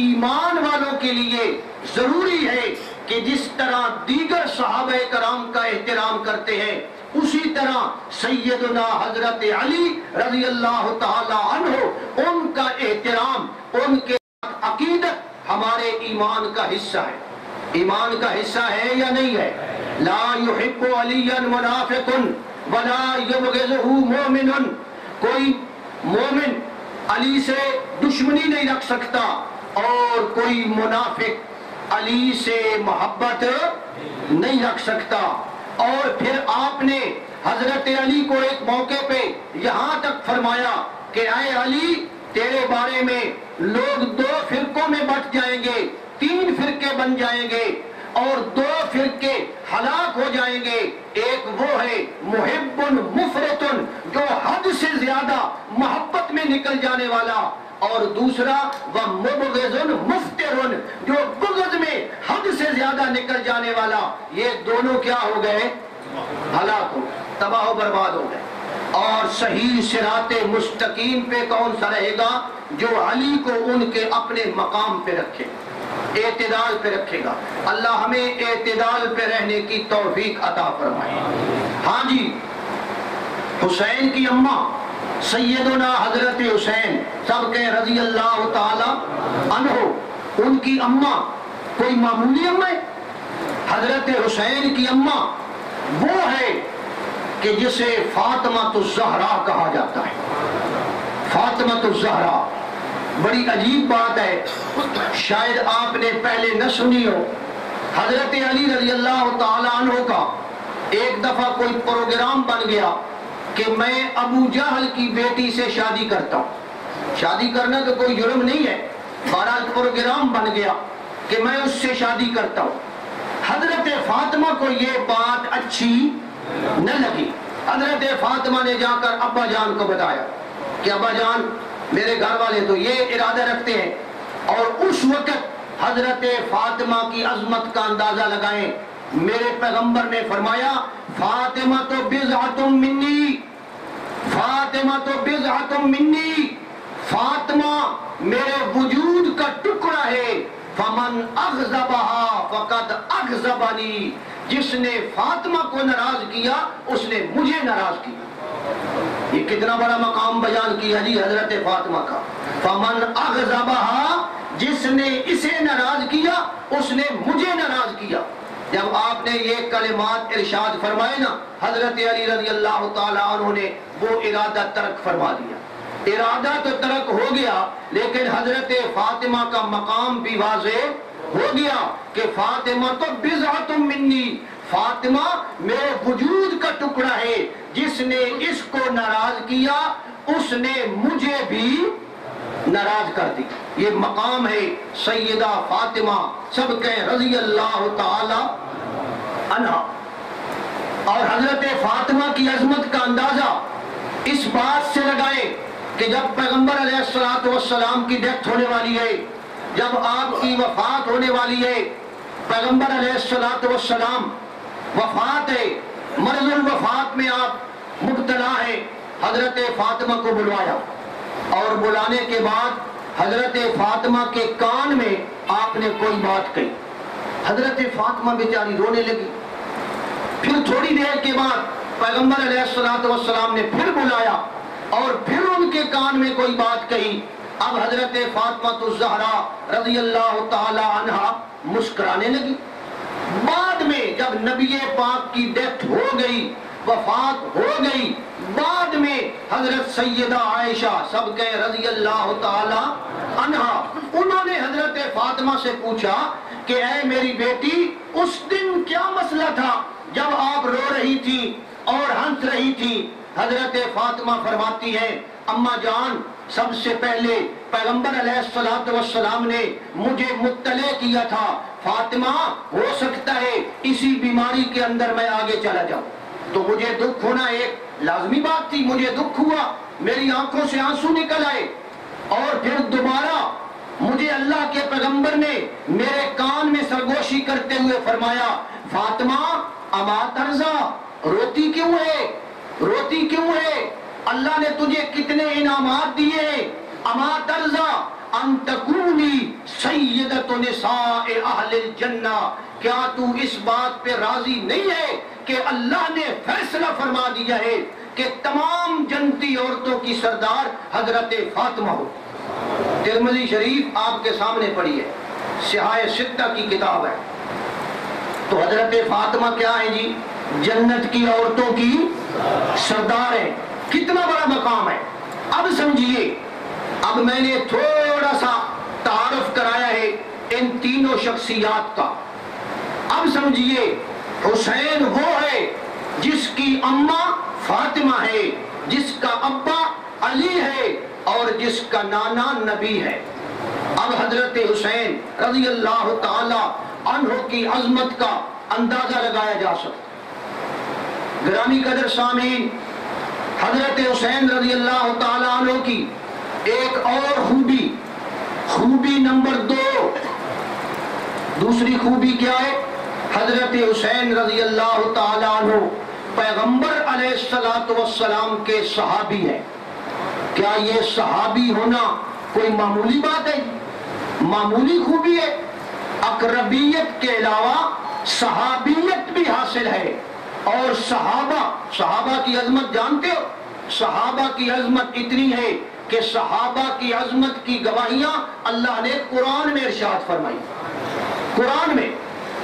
ایمان والوں کے لیے ضروری ہے کہ جس طرح دیگر صحابہ کرام کا احترام کرتے ہیں اسی طرح سیدنا حضرت علی رضی اللہ تعالی عنہ ان کا احترام، ان کے عقیدت ہمارے ایمان کا حصہ ہے. ایمان کا حصہ ہے یا نہیں ہے؟ لا يحب علیا منافق ولا يبغضه مؤمن، کوئی مومن علی سے دشمنی نہیں رکھ سکتا اور کوئی منافق علی سے محبت نہیں رکھ سکتا. اور پھر آپ نے حضرت علی کو ایک موقع پہ یہاں تک فرمایا کہ اے علی تیرے بارے میں لوگ دو فرقوں میں بٹ جائیں گے، تین فرقے بن جائیں گے اور دو فرقے ہلاک ہو جائیں گے. ایک وہ ہے محب مفرط، جو حد سے زیادہ محبت میں نکل جانے والا، اور دوسرا وہ مبغض مفتر، جو بغض میں حد سے زیادہ نکل جانے والا. یہ دونوں کیا ہو گئے؟ ہلاک ہو گئے، تباہ و برباد ہو گئے. اور صحیح صراط مستقیم پہ کون سا رہے گا؟ جو علی کو ان کے اپنے مقام پہ رکھے، اعتدال پہ رکھے گا. اللہ ہمیں اعتدال پہ رہنے کی توفیق عطا فرمائے. ہاں جی، حسین کی اماں سیدنا حضرت حسین سب کے رضی اللہ تعالی عنہ، ان کی اماں کوئی معمولی اماں ہے؟ حضرت حسین کی اماں وہ ہے کہ جسے فاطمہ الزہرا کہا جاتا ہے. فاطمہ الزہرا بڑی عجیب بات ہے، شاید آپ نے پہلے نہ سنی ہو. حضرت علی رضی اللہ تعالی عنہ کا ایک دفعہ کوئی پروگرام بن گیا کہ میں ابو جہل کی بیٹی سے شادی کرتا ہوں. شادی کرنا تو کوئی جرم نہیں ہے، بہرحال پروگرام بن گیا کہ میں اس سے شادی کرتا ہوں. حضرت فاطمہ کو یہ بات اچھی نہ لگی. حضرت فاطمہ نے جا کر ابا جان کو بتایا کہ ابا جان میرے گھر والے تو یہ ارادہ رکھتے ہیں. اور اس وقت حضرت فاطمہ کی عظمت کا اندازہ لگائیں. میرے پیغمبر نے فرمایا فاطمہ تو بضعۃ منی، فاطمہ تو بضعۃ منی، فاطمہ میرے وجود کا ٹکڑا ہے. فمن اغضبها فقد اغضبنی، جس نے فاطمہ کو ناراض کیا اس نے مجھے ناراض کیا. یہ کتنا بڑا مقام بیان کیا جی حضرت فاطمہ کا. فمن اغضبها، جس نے اسے ناراض کیا اس نے مجھے ناراض کیا. جب آپ نے یہ کلمات ارشاد فرمائے نا، حضرت علی رضی اللہ تعالیٰ عنہ نے وہ ارادہ ترک فرما دیا۔ ارادہ تو ترک ہو گیا، لیکن حضرت فاطمہ کا مقام بھی واضح ہو گیا کہ فاطمہ تو بضعۃ منی، فاطمہ میرے وجود کا ٹکڑا ہے، جس نے اس کو ناراض کیا اس نے مجھے بھی ناراض کر دی۔ یہ مقام ہے سیدہ فاطمہ سب کے رضی اللہ تعالی عنہا۔ اور حضرت فاطمہ کی عظمت کا اندازہ اس بات سے لگائے کہ جب پیغمبر علیہ السلام کی ڈیتھ ہونے والی ہے، جب آپ کی وفات ہونے والی ہے، پیغمبر علیہ السلام وفات ہے، مرض الوفات میں آپ مبتلا ہے، حضرت فاطمہ کو بلوایا، اور بلانے کے بعد حضرت فاطمہ کے کان میں آپ نے کوئی بات کہی۔ حضرت فاطمہ بیچاری رونے لگی۔ پھر تھوڑی دیر کے بعد پیغمبر علیہ السلام نے پھر بلایا اور پھر ان کے کان میں کوئی بات کہی۔ اب حضرت فاطمہ الزہرا رضی اللہ تعالی عنہا مسکرانے لگی۔ بعد میں جب نبی پاک کی ڈیتھ ہو گئی، وفات ہو گئی، بعد میں حضرت سیدہ عائشہ سب کے رضی اللہ تعالی عنہا، انہوں نے حضرت فاطمہ سے پوچھا کہ اے میری بیٹی، اس دن کیا مسئلہ تھا جب آپ رو رہی تھی اور ہنس رہی تھی؟ حضرت فاطمہ فرماتی ہے، اماں جان، سب سے پہلے پیغمبر علیہ السلام نے مجھے مطلع کیا تھا، فاطمہ ہو سکتا ہے اسی بیماری کے اندر میں آگے چلا جاؤں، تو مجھے دکھ ہونا ایک لازمی بات تھی، مجھے دکھ ہوا، میری آنکھوں سے آنسو نکل آئے، اور پھر دوبارہ مجھے اللہ کے پیغمبر نے میرے کان میں سرگوشی کرتے ہوئے فرمایا، فاطمہ اما ترضا، روتی کیوں ہے، روتی کیوں ہے، اللہ نے تجھے کتنے انعامات دیے، اما ترضا ان تکونی سیدۃ نساء اہل الجنہ، کیا تو اس بات پہ راضی نہیں ہے کہ اللہ نے فیصلہ فرما دیا ہے کہ تمام جنتی عورتوں کی سردار حضرت فاطمہ ہو۔ ترمذی شریف آپ کے سامنے پڑھی ہے، سیاہ ستہ کی کتاب ہے۔ تو حضرت فاطمہ کیا ہے جی؟ جنت کی عورتوں کی سردار ہے۔ کتنا بڑا مقام ہے۔ اب سمجھیے، اب میں نے تھوڑا سا تعارف کرایا ہے ان تینوں شخصیات کا۔ اب سمجھیے، حسین وہ ہے جس کی اماں فاطمہ ہے، جس کا ابا علی ہے، اور جس کا نانا نبی ہے۔ اب حضرت حسین رضی اللہ تعالی عنہ کی عظمت کا اندازہ لگایا جا سکتا۔ گرامی قدر سامعین، حضرت حسین رضی اللہ تعالی عنہ کی ایک اور خوبی نمبر 2، دوسری خوبی کیا ہے؟ حضرت حسین رضی اللہ تعالی عنہ پیغمبر علیہ السلام کے صحابی ہیں۔ کیا یہ صحابی ہونا کوئی معمولی بات ہے؟ معمولی خوبی ہے۔ اقربیت کے علاوہ صحابیت بھی حاصل ہے، اور صحابہ کی عظمت جانتے ہو؟ صحابہ کی عظمت اتنی ہے کہ صحابہ کی عظمت کی گواہیاں اللہ نے قرآن میں ارشاد فرمائی۔ قرآن میں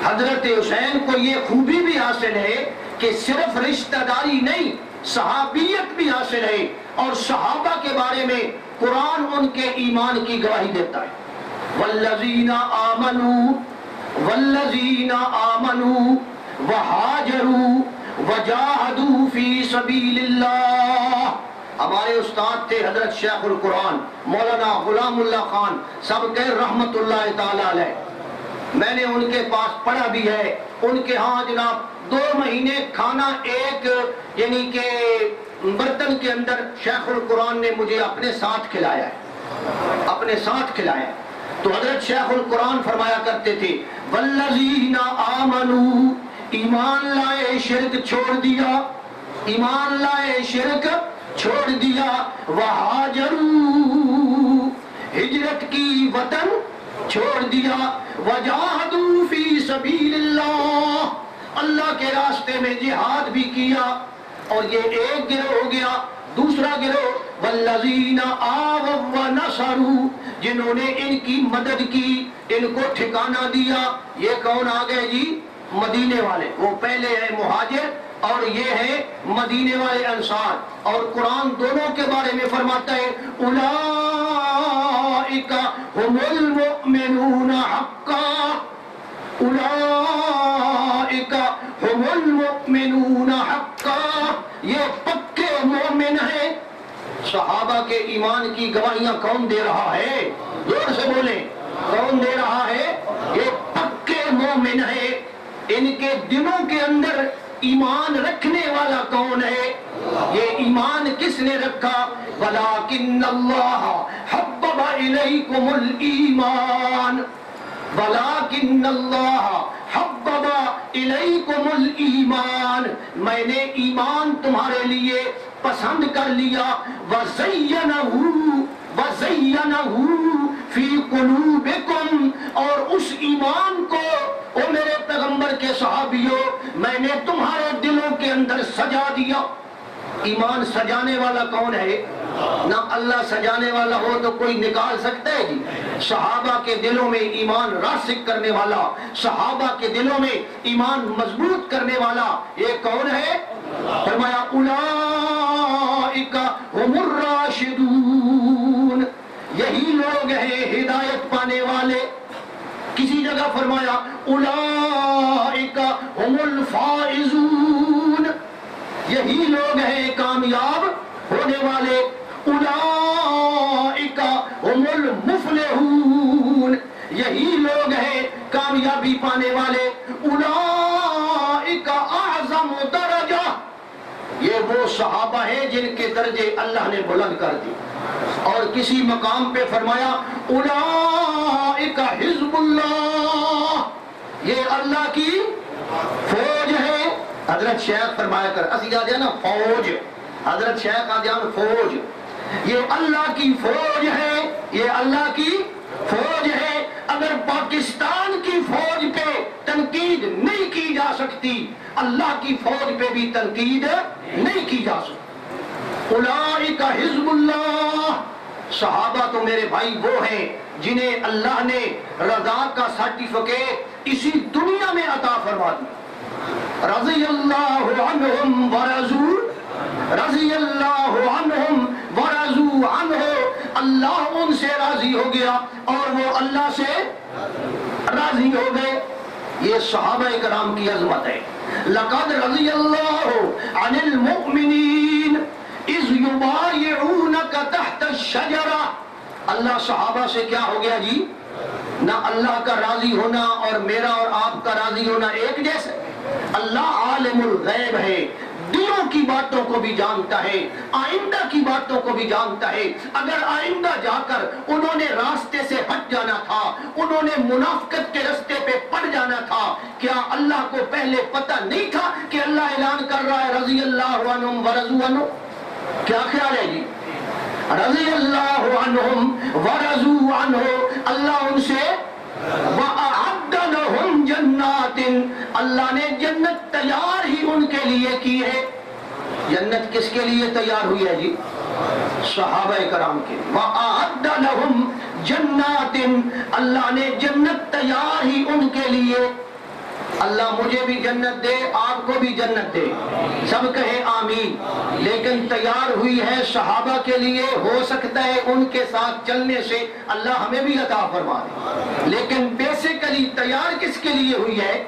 حضرت حسین کو یہ خوبی بھی حاصل ہے کہ صرف رشتہ داری نہیں، صحابیت بھی حاصل ہے، اور صحابہ کے بارے میں قرآن ان کے ایمان کی گواہی دیتا ہے۔ والذین آمنوا وہاجروا وجاہدوا فی سبیل اللہ۔ ہمارے استاد تھے حضرت شیخ القرآن مولانا غلام اللہ خان سب کے رحمت اللہ تعالی علیہ۔ میں نے ان کے پاس پڑھا بھی ہے، ان کے ہاں جناب 2 مہینے کھانا ایک یعنی کہ برتن کے اندر شیخ القرآن نے مجھے اپنے ساتھ کھلایا ہے، اپنے ساتھ کھلایا ہے۔ تو حضرت شیخ القرآن فرمایا کرتے تھے، والذین آمنوا، ایمان لائے شرک چھوڑ دیا، ایمان لائے شرک چھوڑ دیا، وہاجروا، ہجرت کی وطن چھوڑ دیا، وجاہدوا فی سبیل اللہ، اللہ کے راستے میں جہاد بھی کیا۔ اور یہ ایک گروہ ہو گیا۔ دوسرا گروہ والذین آووا ونصروا، جنہوں نے ان کی مدد کی، ان کو ٹھکانہ دیا۔ یہ کون آ گئے جی؟ مدینے والے، وہ پہلے ہیں مہاجر اور یہ ہیں مدینے والے انصار، اور قرآن دونوں کے بارے میں فرماتا ہے اولئک هم المؤمنون حقا، اولئک هم المؤمنون حقا، یہ پکے مومن ہیں۔ صحابہ کے ایمان کی گواہیاں کون دے رہا ہے؟ زور سے بولیں، کون دے رہا ہے؟ یہ پکے مومن ہیں۔ ان کے دلوں کے اندر ایمان رکھنے والا کون ہے؟ یہ ایمان کس نے رکھا؟ وَلَٰكِنَّ اللَّهَ حَبَّبَ إِلَيْكُمُ الْإِيمَانَ، وَلَٰكِنَّ اللَّهَ حَبَّبَ إِلَيْكُمُ الْإِيمَانَ، میں نے ایمان تمہارے لیے پسند کر لیا، وَزَيَّنَهُ فِي قُلُوبِكُمْ، اور اس ایمان کو او میرے پیغمبر کے صحابیوں میں نے تمہارے دلوں کے اندر سجا دیا۔ ایمان سجانے والا کون ہے؟ نہ اللہ سجانے والا ہو تو کوئی نکال سکتا ہے جی؟ صحابہ کے دلوں میں ایمان راسخ کرنے والا، صحابہ کے دلوں میں ایمان مضبوط کرنے والا یہ کون ہے؟ فرمایا اولئک هم الراشدون، یہی لوگ ہیں ہدایت پانے والے۔ کسی جگہ فرمایا اولئک هم الفائزون، یہی لوگ ہیں کامیاب ہونے والے۔ اولئک هم المفلحون، یہی لوگ ہیں کامیابی پانے والے۔ اولئک اعظم درجہ، یہ وہ صحابہ ہیں جن کے درجے اللہ نے بلند کر دی۔ اور کسی مقام پہ فرمایا اولئک حزب اللہ، یہ اللہ کی فوج ہے۔ حضرت شیخ فرمایا کر اسی آ نا فوج، حضرت شیخ آ فوج، یہ اللہ کی فوج ہے، یہ اللہ کی فوج ہے۔ اگر پاکستان کی فوج پہ تنقید نہیں کی جا سکتی، اللہ کی فوج پہ بھی تنقید نہیں کی جا سکتی۔ اولئک حزب اللہ، صحابہ تو میرے بھائی وہ ہیں جنہیں اللہ نے رضا کا سرٹیفکیٹ اسی دنیا میں عطا فرما دی۔ رضی اللہ عنہم ورضوا، رضی اللہ عنہم ورضوا عنہ، اللہ ان سے راضی ہو گیا اور وہ اللہ سے راضی ہو گئے۔ یہ صحابہ کرام کی عظمت ہے۔ لقد رضی اللہ عن المؤمنین اذ یبایعونک تحت الشجرہ، اللہ صحابہ سے کیا ہو گیا جی؟ نہ اللہ کا راضی ہونا اور میرا اور آپ کا راضی ہونا ایک جیسے۔ اللہ عالم الغیب ہے، دلوں کی باتوں کو بھی جانتا ہے، آئندہ کی باتوں کو بھی جانتا ہے۔ اگر آئندہ جا کر انہوں نے راستے سے ہٹ جانا تھا، انہوں نے منافقت کے راستے پہ پڑ جانا تھا، کیا اللہ کو پہلے پتہ نہیں تھا کہ اللہ اعلان کر رہا ہے رضی اللہ عنہم ورضوا عنہ؟ کیا خیال ہے جی؟ رضی اللہ عنہم ورضوا عنہ، اللہ ان سے وَأَعَدَّ لَهُمْ جَنَّاتٍ، اللہ نے جنت تیار ہی ان کے لیے کی ہے۔ جنت کس کے لیے تیار ہوئی ہے جی؟ صحابہ کرام کے۔ وَأَعَدَّ لَهُمْ جَنَّاتٍ، اللہ نے جنت تیار ہی ان کے لیے۔ اللہ مجھے بھی جنت دے، آپ کو بھی جنت دے، سب کہیں آمین۔ لیکن تیار ہوئی ہے صحابہ کے لیے، ہو سکتا ہے ان کے ساتھ چلنے سے اللہ ہمیں بھی عطا فرما دے، لیکن بیسیکلی تیار کس کے لیے ہوئی ہے؟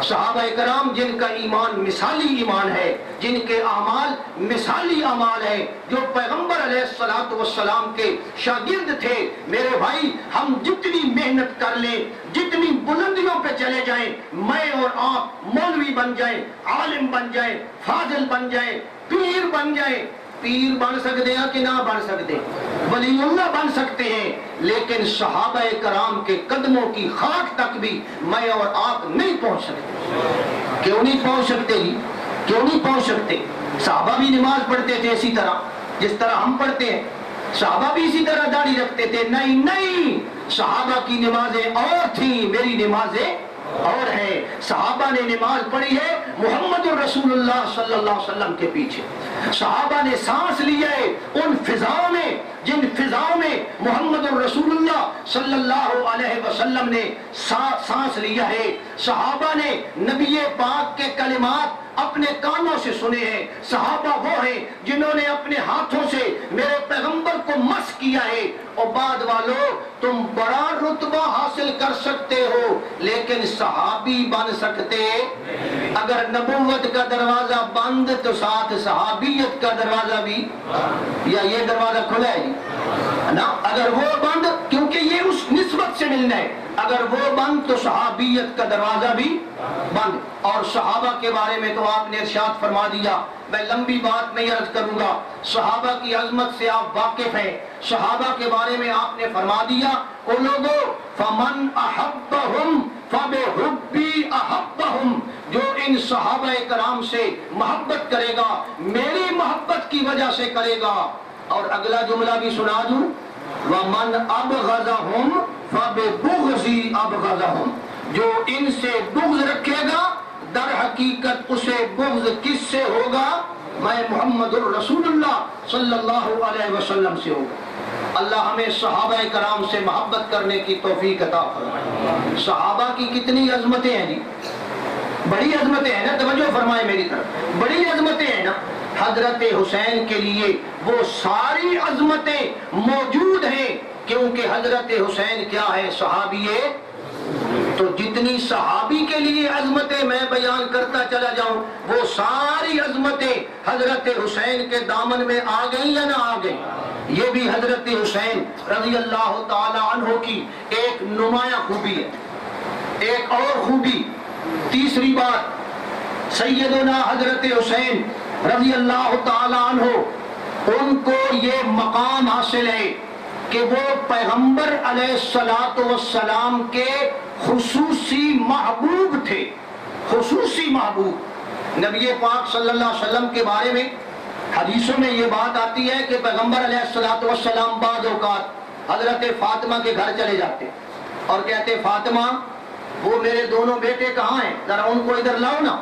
صحابہ کرام جن کا ایمان مثالی ایمان ہے، جن کے اعمال مثالی اعمال ہے، جو پیغمبر علیہ السلام کے شاگرد تھے۔ میرے بھائی ہم جتنی محنت کر لیں، جتنی بلندیوں پہ چلے جائیں، میں اور آپ مولوی بن جائیں، عالم بن جائیں، فاضل بن جائیں، پیر بن جائیں، پیر بن سکتے ہیں کہ نہ بن سکتے، ولی اللہ بن سکتے ہیں، لیکن صحابہ کرام کے قدموں کی خاک تک بھی میں اور آپ نہیں پہنچ سکتے۔ کیوں نہیں پہنچ سکتے جی؟ کیوں نہیں پہنچ سکتے؟ صحابہ بھی نماز پڑھتے تھے اسی طرح جس طرح ہم پڑھتے ہیں، صحابہ بھی اسی طرح داڑھی رکھتے تھے۔ نہیں، صحابہ کی نمازیں اور تھیں، میری نمازیں اور ہے۔ صحابہ نے نماز پڑھی ہے محمد الرسول اللہ صلی اللہ علیہ وسلم کے پیچھے۔ صحابہ نے سانس لیا ہے ان فضاؤں میں جن فضاؤں میں محمد الرسول اللہ صلی اللہ علیہ وسلم نے سانس لیا ہے، صحابہ نے نبی پاک کے کلمات اپنے کانوں سے سنے ہیں، صحابہ وہ ہیں جنہوں نے اپنے ہاتھوں سے میرے پیغمبر کو مس کیا ہے۔ اور بعد والوں، تم بڑا رتبہ حاصل کر سکتے ہو لیکن صحابی بن سکتے، اگر نبوت کا دروازہ بند تو ساتھ صحابیت کا دروازہ بھی، یا یہ دروازہ کھلا ہے نا، اگر وہ بند، کیونکہ یہ اس نسبت سے ملنا ہے، اگر وہ بند تو صحابیت کا دروازہ بھی بند۔ اور صحابہ کے بارے میں تو آپ نے ارشاد فرما دیا، میں لمبی بات نہیں عرض کروں گا، صحابہ کی عظمت سے آپ واقف ہیں، صحابہ کے بارے میں آپ نے فرما دیا، او لوگو فمن احبہم فبحبی احبہم، جو ان صحابہ کرام سے محبت کرے گا میری محبت کی وجہ سے کرے گا۔ اور اگلا جملہ بھی سنا دوں، وَمَنْ أَبْغَضَهُمْ فَبِبُغْضِي أَبْغَضَهُمْ، جو ان سے بغض رکھے گا در حقیقت اسے بغض کس سے ہوگا؟ میں محمد الرسول اللہ صلی اللہ علیہ وسلم سے ہوگا۔ اللہ ہمیں صحابہ کرام سے محبت کرنے کی توفیق عطا فرمائے۔ صحابہ کی کتنی عظمتیں ہیں جی، بڑی عظمتیں ہیں نا، توجہ فرمائے میری طرف، بڑی عظمتیں ہیں نا۔ حضرت حسین کے لیے وہ ساری عظمتیں موجود ہیں، کیونکہ حضرت حسین کیا ہے؟ صحابی ہے۔ تو جتنی صحابی کے لیے عظمتیں میں بیان کرتا چلا جاؤں، وہ ساری عظمتیں حضرت حسین کے دامن میں آ گئی یا نہ آ گئی؟ یہ بھی حضرت حسین رضی اللہ تعالی عنہ کی ایک نمایاں خوبی ہے۔ ایک اور خوبی، تیسری بات، سیدنا حضرت حسین رضی اللہ تعالی عنہ، ان کو یہ مقام حاصل ہے کہ وہ پیغمبر علیہ السلام کے خصوصی محبوب تھے، خصوصی محبوب۔ نبی پاک صلی اللہ علیہ وسلم کے بارے میں حدیثوں میں یہ بات آتی ہے کہ پیغمبر علیہ السلام بعض اوقات حضرت فاطمہ کے گھر چلے جاتے اور کہتے، فاطمہ وہ میرے دونوں بیٹے کہاں ہیں، ذرا ان کو ادھر لاؤ نا۔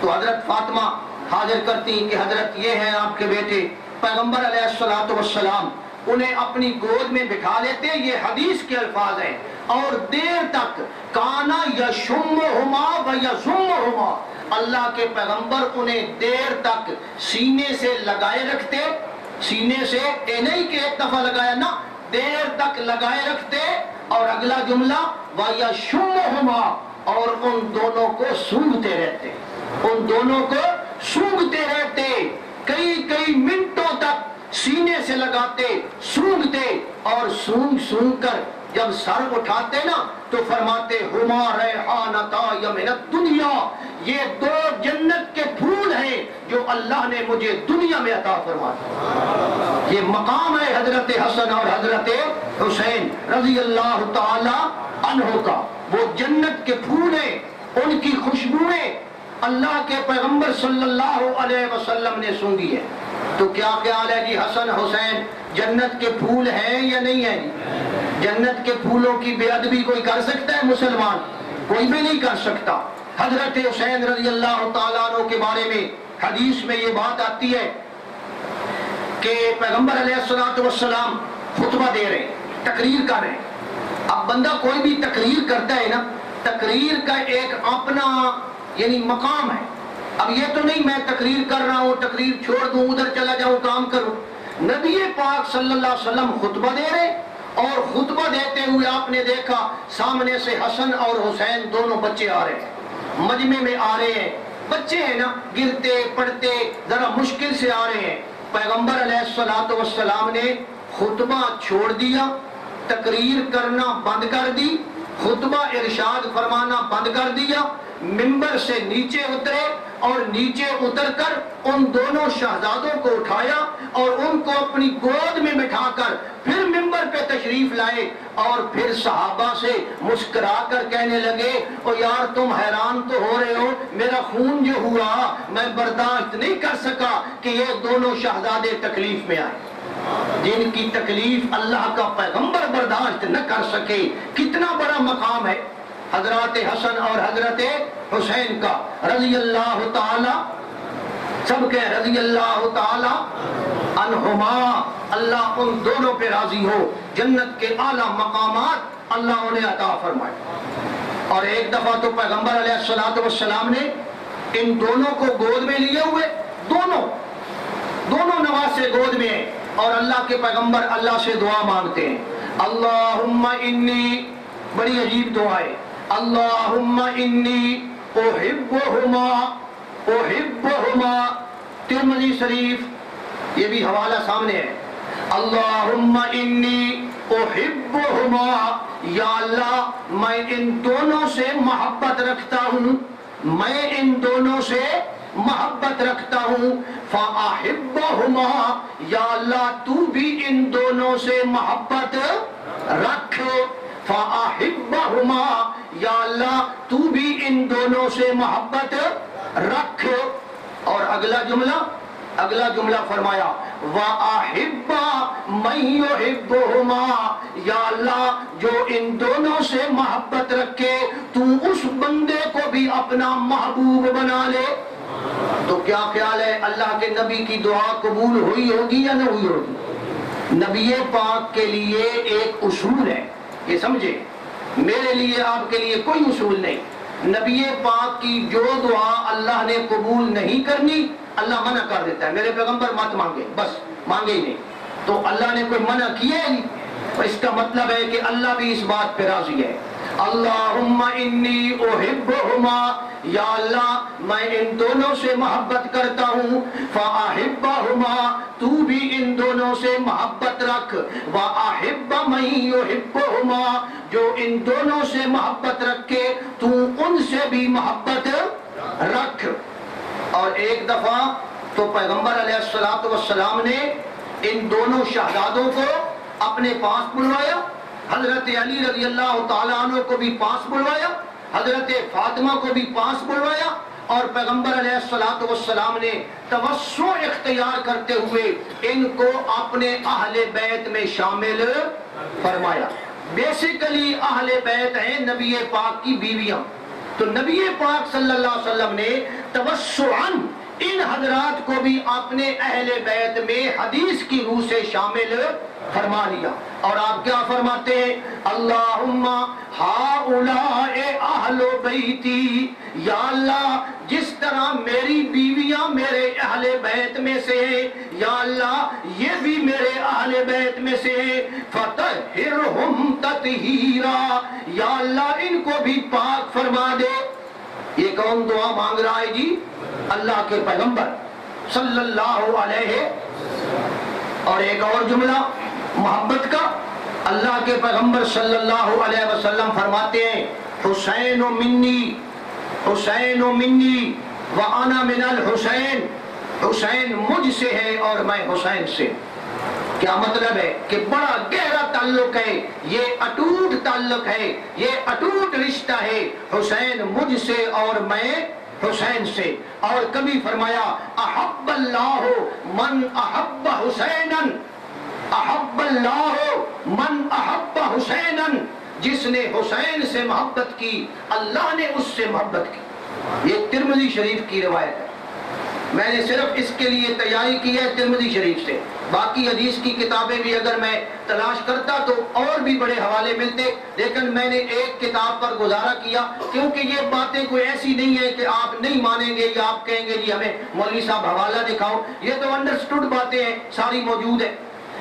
تو حضرت فاطمہ حاضر کرتی کہ حضرت یہ ہیں آپ کے بیٹے۔ پیغمبر علیہ السلام انہیں اپنی گود میں بٹھا لیتے، یہ حدیث کے الفاظ ہیں، اور دیر تک کانا یشمہما و یزمہما، اللہ کے پیغمبر انہیں دیر تک سینے سے لگائے رکھتے، سینے سے نہیں کہ ایک دفعہ لگایا نا، دیر تک لگائے رکھتے۔ اور اگلا جملہ وَيَشُمُّهُمَا، اور ان دونوں کو سونگھتے رہتے، ان دونوں کو سونگھتے رہتے، کئی منٹوں تک سینے سے لگاتے، سونگھتے، اور سونگ کر جب سر اٹھاتے نا تو فرماتے ہما ریحانتای من الدنیا، یہ دو جنت کے پھول ہیں جو اللہ نے مجھے دنیا میں عطا فرمایا۔ یہ مقام ہے حضرت حسن اور حضرت حسین رضی اللہ تعالی عنہ کا، وہ جنت کے پھول ہیں، ان کی خوشبوئیں اللہ کے پیغمبر صلی اللہ علیہ وسلم نے سونگھی ہے۔ تو کیا خیال ہے جی، حسن حسین جنت کے پھول ہیں یا نہیں ہیں جی؟ جنت کے پھولوں کی بے ادبی کوئی کر سکتا ہے؟ مسلمان کوئی بھی نہیں کر سکتا۔ حضرت حسین رضی اللہ تعالیٰ عنہ کے بارے میں حدیث میں یہ بات آتی ہے کہ پیغمبر علیہ السلام خطبہ دے رہے ہیں، تقریر کر رہے ہیں۔ اب بندہ کوئی بھی تقریر کرتا ہے نا، تقریر کا ایک اپنا یعنی مقام ہے۔ اب یہ تو نہیں میں تقریر کر رہا ہوں، تقریر چھوڑ دوں، ادھر چلا جاؤں، کام کروں۔ نبی پاک صلی اللہ علیہ وسلم خطبہ دے رہے، اور خطبہ دیتے ہوئے آپ نے دیکھا سامنے سے حسن اور حسین دونوں بچے آ رہے ہیں، مجمع میں آ رہے ہیں، بچے ہیں نا، گرتے پڑتے ذرا مشکل سے آ رہے ہیں۔ پیغمبر علیہ السلام نے خطبہ چھوڑ دیا، تقریر کرنا بند کر دی، خطبہ ارشاد فرمانا بند کر دیا، منبر سے نیچے اترے، اور نیچے اتر کر ان دونوں شہزادوں کو اٹھایا اور ان کو اپنی گود میں بٹھا کر پھر منبر پہ تشریف لائے، اور پھر صحابہ سے مسکرا کر کہنے لگے، او یار تم حیران تو ہو رہے ہو، میرا خون جو ہوا میں برداشت نہیں کر سکا کہ یہ دونوں شہزادے تکلیف میں آئے، جن کی تکلیف اللہ کا پیغمبر برداشت نہ کر سکے۔ کتنا بڑا مقام ہے حضرات حسن اور حضرت حسین کا رضی اللہ تعالی، سب کے رضی اللہ تعالی عنہما۔ اللہ ان دونوں پہ راضی ہو، جنت کے اعلیٰ مقامات اللہ انہیں عطا فرمائے۔ اور ایک دفعہ تو پیغمبر علیہ السلام نے ان دونوں کو گود میں لیے ہوئے، دونوں نواسے گود میں ہیں، اور اللہ کے پیغمبر اللہ سے دعا مانگتے ہیں، اللہم انی، بڑی عجیب دعا ہے، اللہم انی احبہما، ترمذی شریف، یہ بھی حوالہ سامنے ہے، اللہم انی احبہما، یا اللہ میں ان دونوں سے محبت رکھتا ہوں، میں ان دونوں سے محبت رکھتا ہوں، فاحبہما، یا اللہ تو بھی ان دونوں سے محبت رکھ، فاحبہما، یا اللہ تو بھی ان دونوں سے محبت رکھ۔ اور اگلا جملہ فرمایا وَأَحِبَّ مَن يُحِبُّهُمَا، یا اللہ جو ان دونوں سے محبت رکھے تو اس بندے کو بھی اپنا محبوب بنا لے۔ تو کیا خیال ہے، اللہ کے نبی کی دعا قبول ہوئی ہوگی یا نہ ہوئی ہوگی؟ نبی پاک کے لیے ایک اصول ہے، یہ سمجھے، میرے لیے آپ کے لیے کوئی اصول نہیں۔ نبی پاک کی جو دعا اللہ نے قبول نہیں کرنی، اللہ منع کر دیتا ہے، میرے پیغمبر مت مانگے، بس مانگے ہی نہیں۔ تو اللہ نے کوئی منع کیا ہے نہیں، اس کا مطلب ہے کہ اللہ بھی اس بات پہ راضی ہے۔ اللہم انی احبہما، یا اللہ میں ان دونوں سے محبت کرتا ہوں، فاحبہما، تو بھی ان دونوں سے محبت رکھ، واحب من یحبہما، جو ان دونوں سے محبت رکھے تو ان سے بھی محبت رکھ۔ اور ایک دفعہ تو پیغمبر علیہ السلام نے ان دونوں شہزادوں کو اپنے پاس بلوایا، حضرت علی رضی اللہ تعالیٰ عنہ کو بھی پاس بلوایا، حضرت فاطمہ کو بھی پاس بلوایا، اور پیغمبر علیہ السلام نے توسع اختیار کرتے ہوئے ان کو اپنے اہل بیت میں شامل فرمایا۔ بیسیکلی اہل بیت ہیں نبی پاک کی بیویاں، تو نبی پاک صلی اللہ علیہ وسلم نے توسعاً ان حضرات کو بھی اپنے اہل بیت میں حدیث کی روح سے شامل فرما لیا۔ اور آپ کیا فرماتے ہیں؟ اللہم ہؤلاء اہل بیتی، یا اللہ جس طرح میری بیویاں میرے اہل بیت میں سے ہیں، یا اللہ یہ بھی میرے اہل بیت میں سے ہیں، فطہرہم تطہیرا، یا اللہ ان کو بھی پاک فرما دے۔ یہ کون دعا مانگ رہا ہے جی؟ اللہ کے پیغمبر صلی اللہ علیہ۔ اور ایک اور جملہ محبت کا، اللہ کے پیغمبر صلی اللہ علیہ وسلم فرماتے ہیں حسین منی، حسین منی وانا من الحسین، حسین مجھ سے ہے اور میں حسین سے۔ کیا مطلب ہے؟ کہ بڑا گہرا تعلق ہے، یہ اٹوٹ تعلق ہے، یہ اٹوٹ رشتہ ہے، حسین مجھ سے اور میں حسین سے۔ اور کبھی فرمایا احب اللہ من احب حسینا، احب اللہ من احب حسینا، جس نے حسین سے محبت کی اللہ نے اس سے محبت کی۔ یہ ترمذی شریف کی روایت ہے، میں نے صرف اس کے لیے تیاری کی ہے ترمذی شریف سے، باقی حدیث کی کتابیں بھی اگر میں تلاش کرتا تو اور بھی بڑے حوالے ملتے، لیکن میں نے ایک کتاب پر گزارا کیا، کیونکہ یہ باتیں کوئی ایسی نہیں ہے کہ آپ نہیں مانیں گے یا آپ کہیں گے جی ہمیں مولوی صاحب حوالہ دکھاؤ، یہ تو انڈرسٹوڈ باتیں ہیں، ساری موجود ہیں۔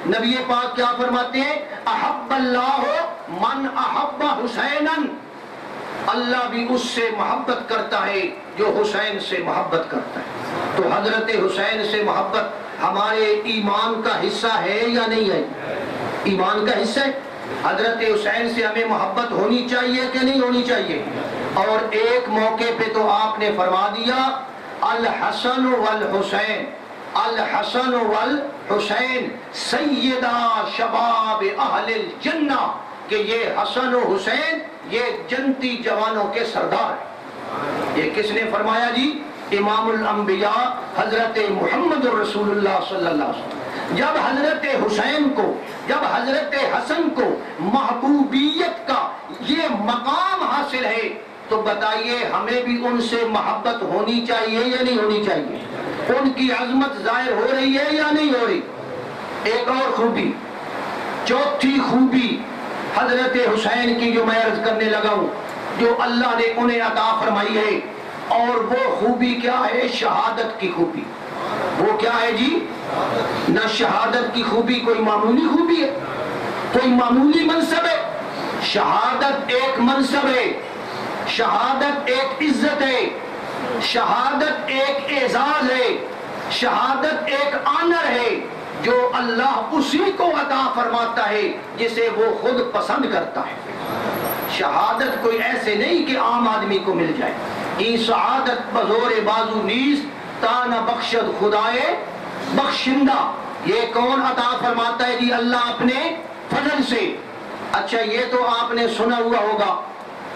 نبی پاک کیا فرماتے ہیں؟ احب اللہ من احب حسینا، اللہ بھی اس سے محبت کرتا ہے جو حسین سے محبت کرتا ہے۔ تو حضرت حسین سے محبت ہمارے ایمان کا حصہ ہے یا نہیں ہے؟ ایمان کا حصہ ہے۔ حضرت حسین سے ہمیں محبت ہونی چاہیے کہ نہیں ہونی چاہیے؟ اور ایک موقع پہ تو آپ نے فرما دیا الحسن والحسین، الحسن والحسین سیدہ شباب اہل الجنہ، کہ یہ حسن و حسین یہ جنتی جوانوں کے سردار ہیں۔ یہ کس نے فرمایا جی؟ امام الانبیاء حضرت محمد رسول اللہ صلی اللہ علیہ وسلم۔ جب حضرت حسین کو، جب حضرت حسن کو محبوبیت کا یہ مقام حاصل ہے تو بتائیے ہمیں بھی ان سے محبت ہونی چاہیے یا نہیں ہونی چاہیے؟ ان کی عظمت ظاہر ہو رہی ہے یا نہیں ہو رہی؟ ایک اور خوبی، چوتھی خوبی حضرت حسین کی جو میں عرض کرنے لگا ہوں، جو اللہ نے انہیں عطا فرمائی ہے، اور وہ خوبی کیا ہے؟ شہادت کی خوبی۔ وہ کیا ہے جی؟ نہ شہادت کی خوبی کوئی معمولی خوبی ہے، کوئی معمولی منصب ہے۔ شہادت ایک منصب ہے، شہادت ایک عزت ہے، شہادت ایک اعزاز ہے، شہادت ایک آنر ہے، جو اللہ اسی کو عطا فرماتا ہے جسے وہ خود پسند کرتا ہے۔ شہادت کوئی ایسے نہیں کہ عام آدمی کو مل جائے۔ ای سعادت بزور بازو نیست تا نہ بخشد خدائے بخشندہ۔ یہ کون عطا فرماتا ہے جی؟ اللہ اپنے فضل سے۔ اچھا یہ تو آپ نے سنا ہوا ہوگا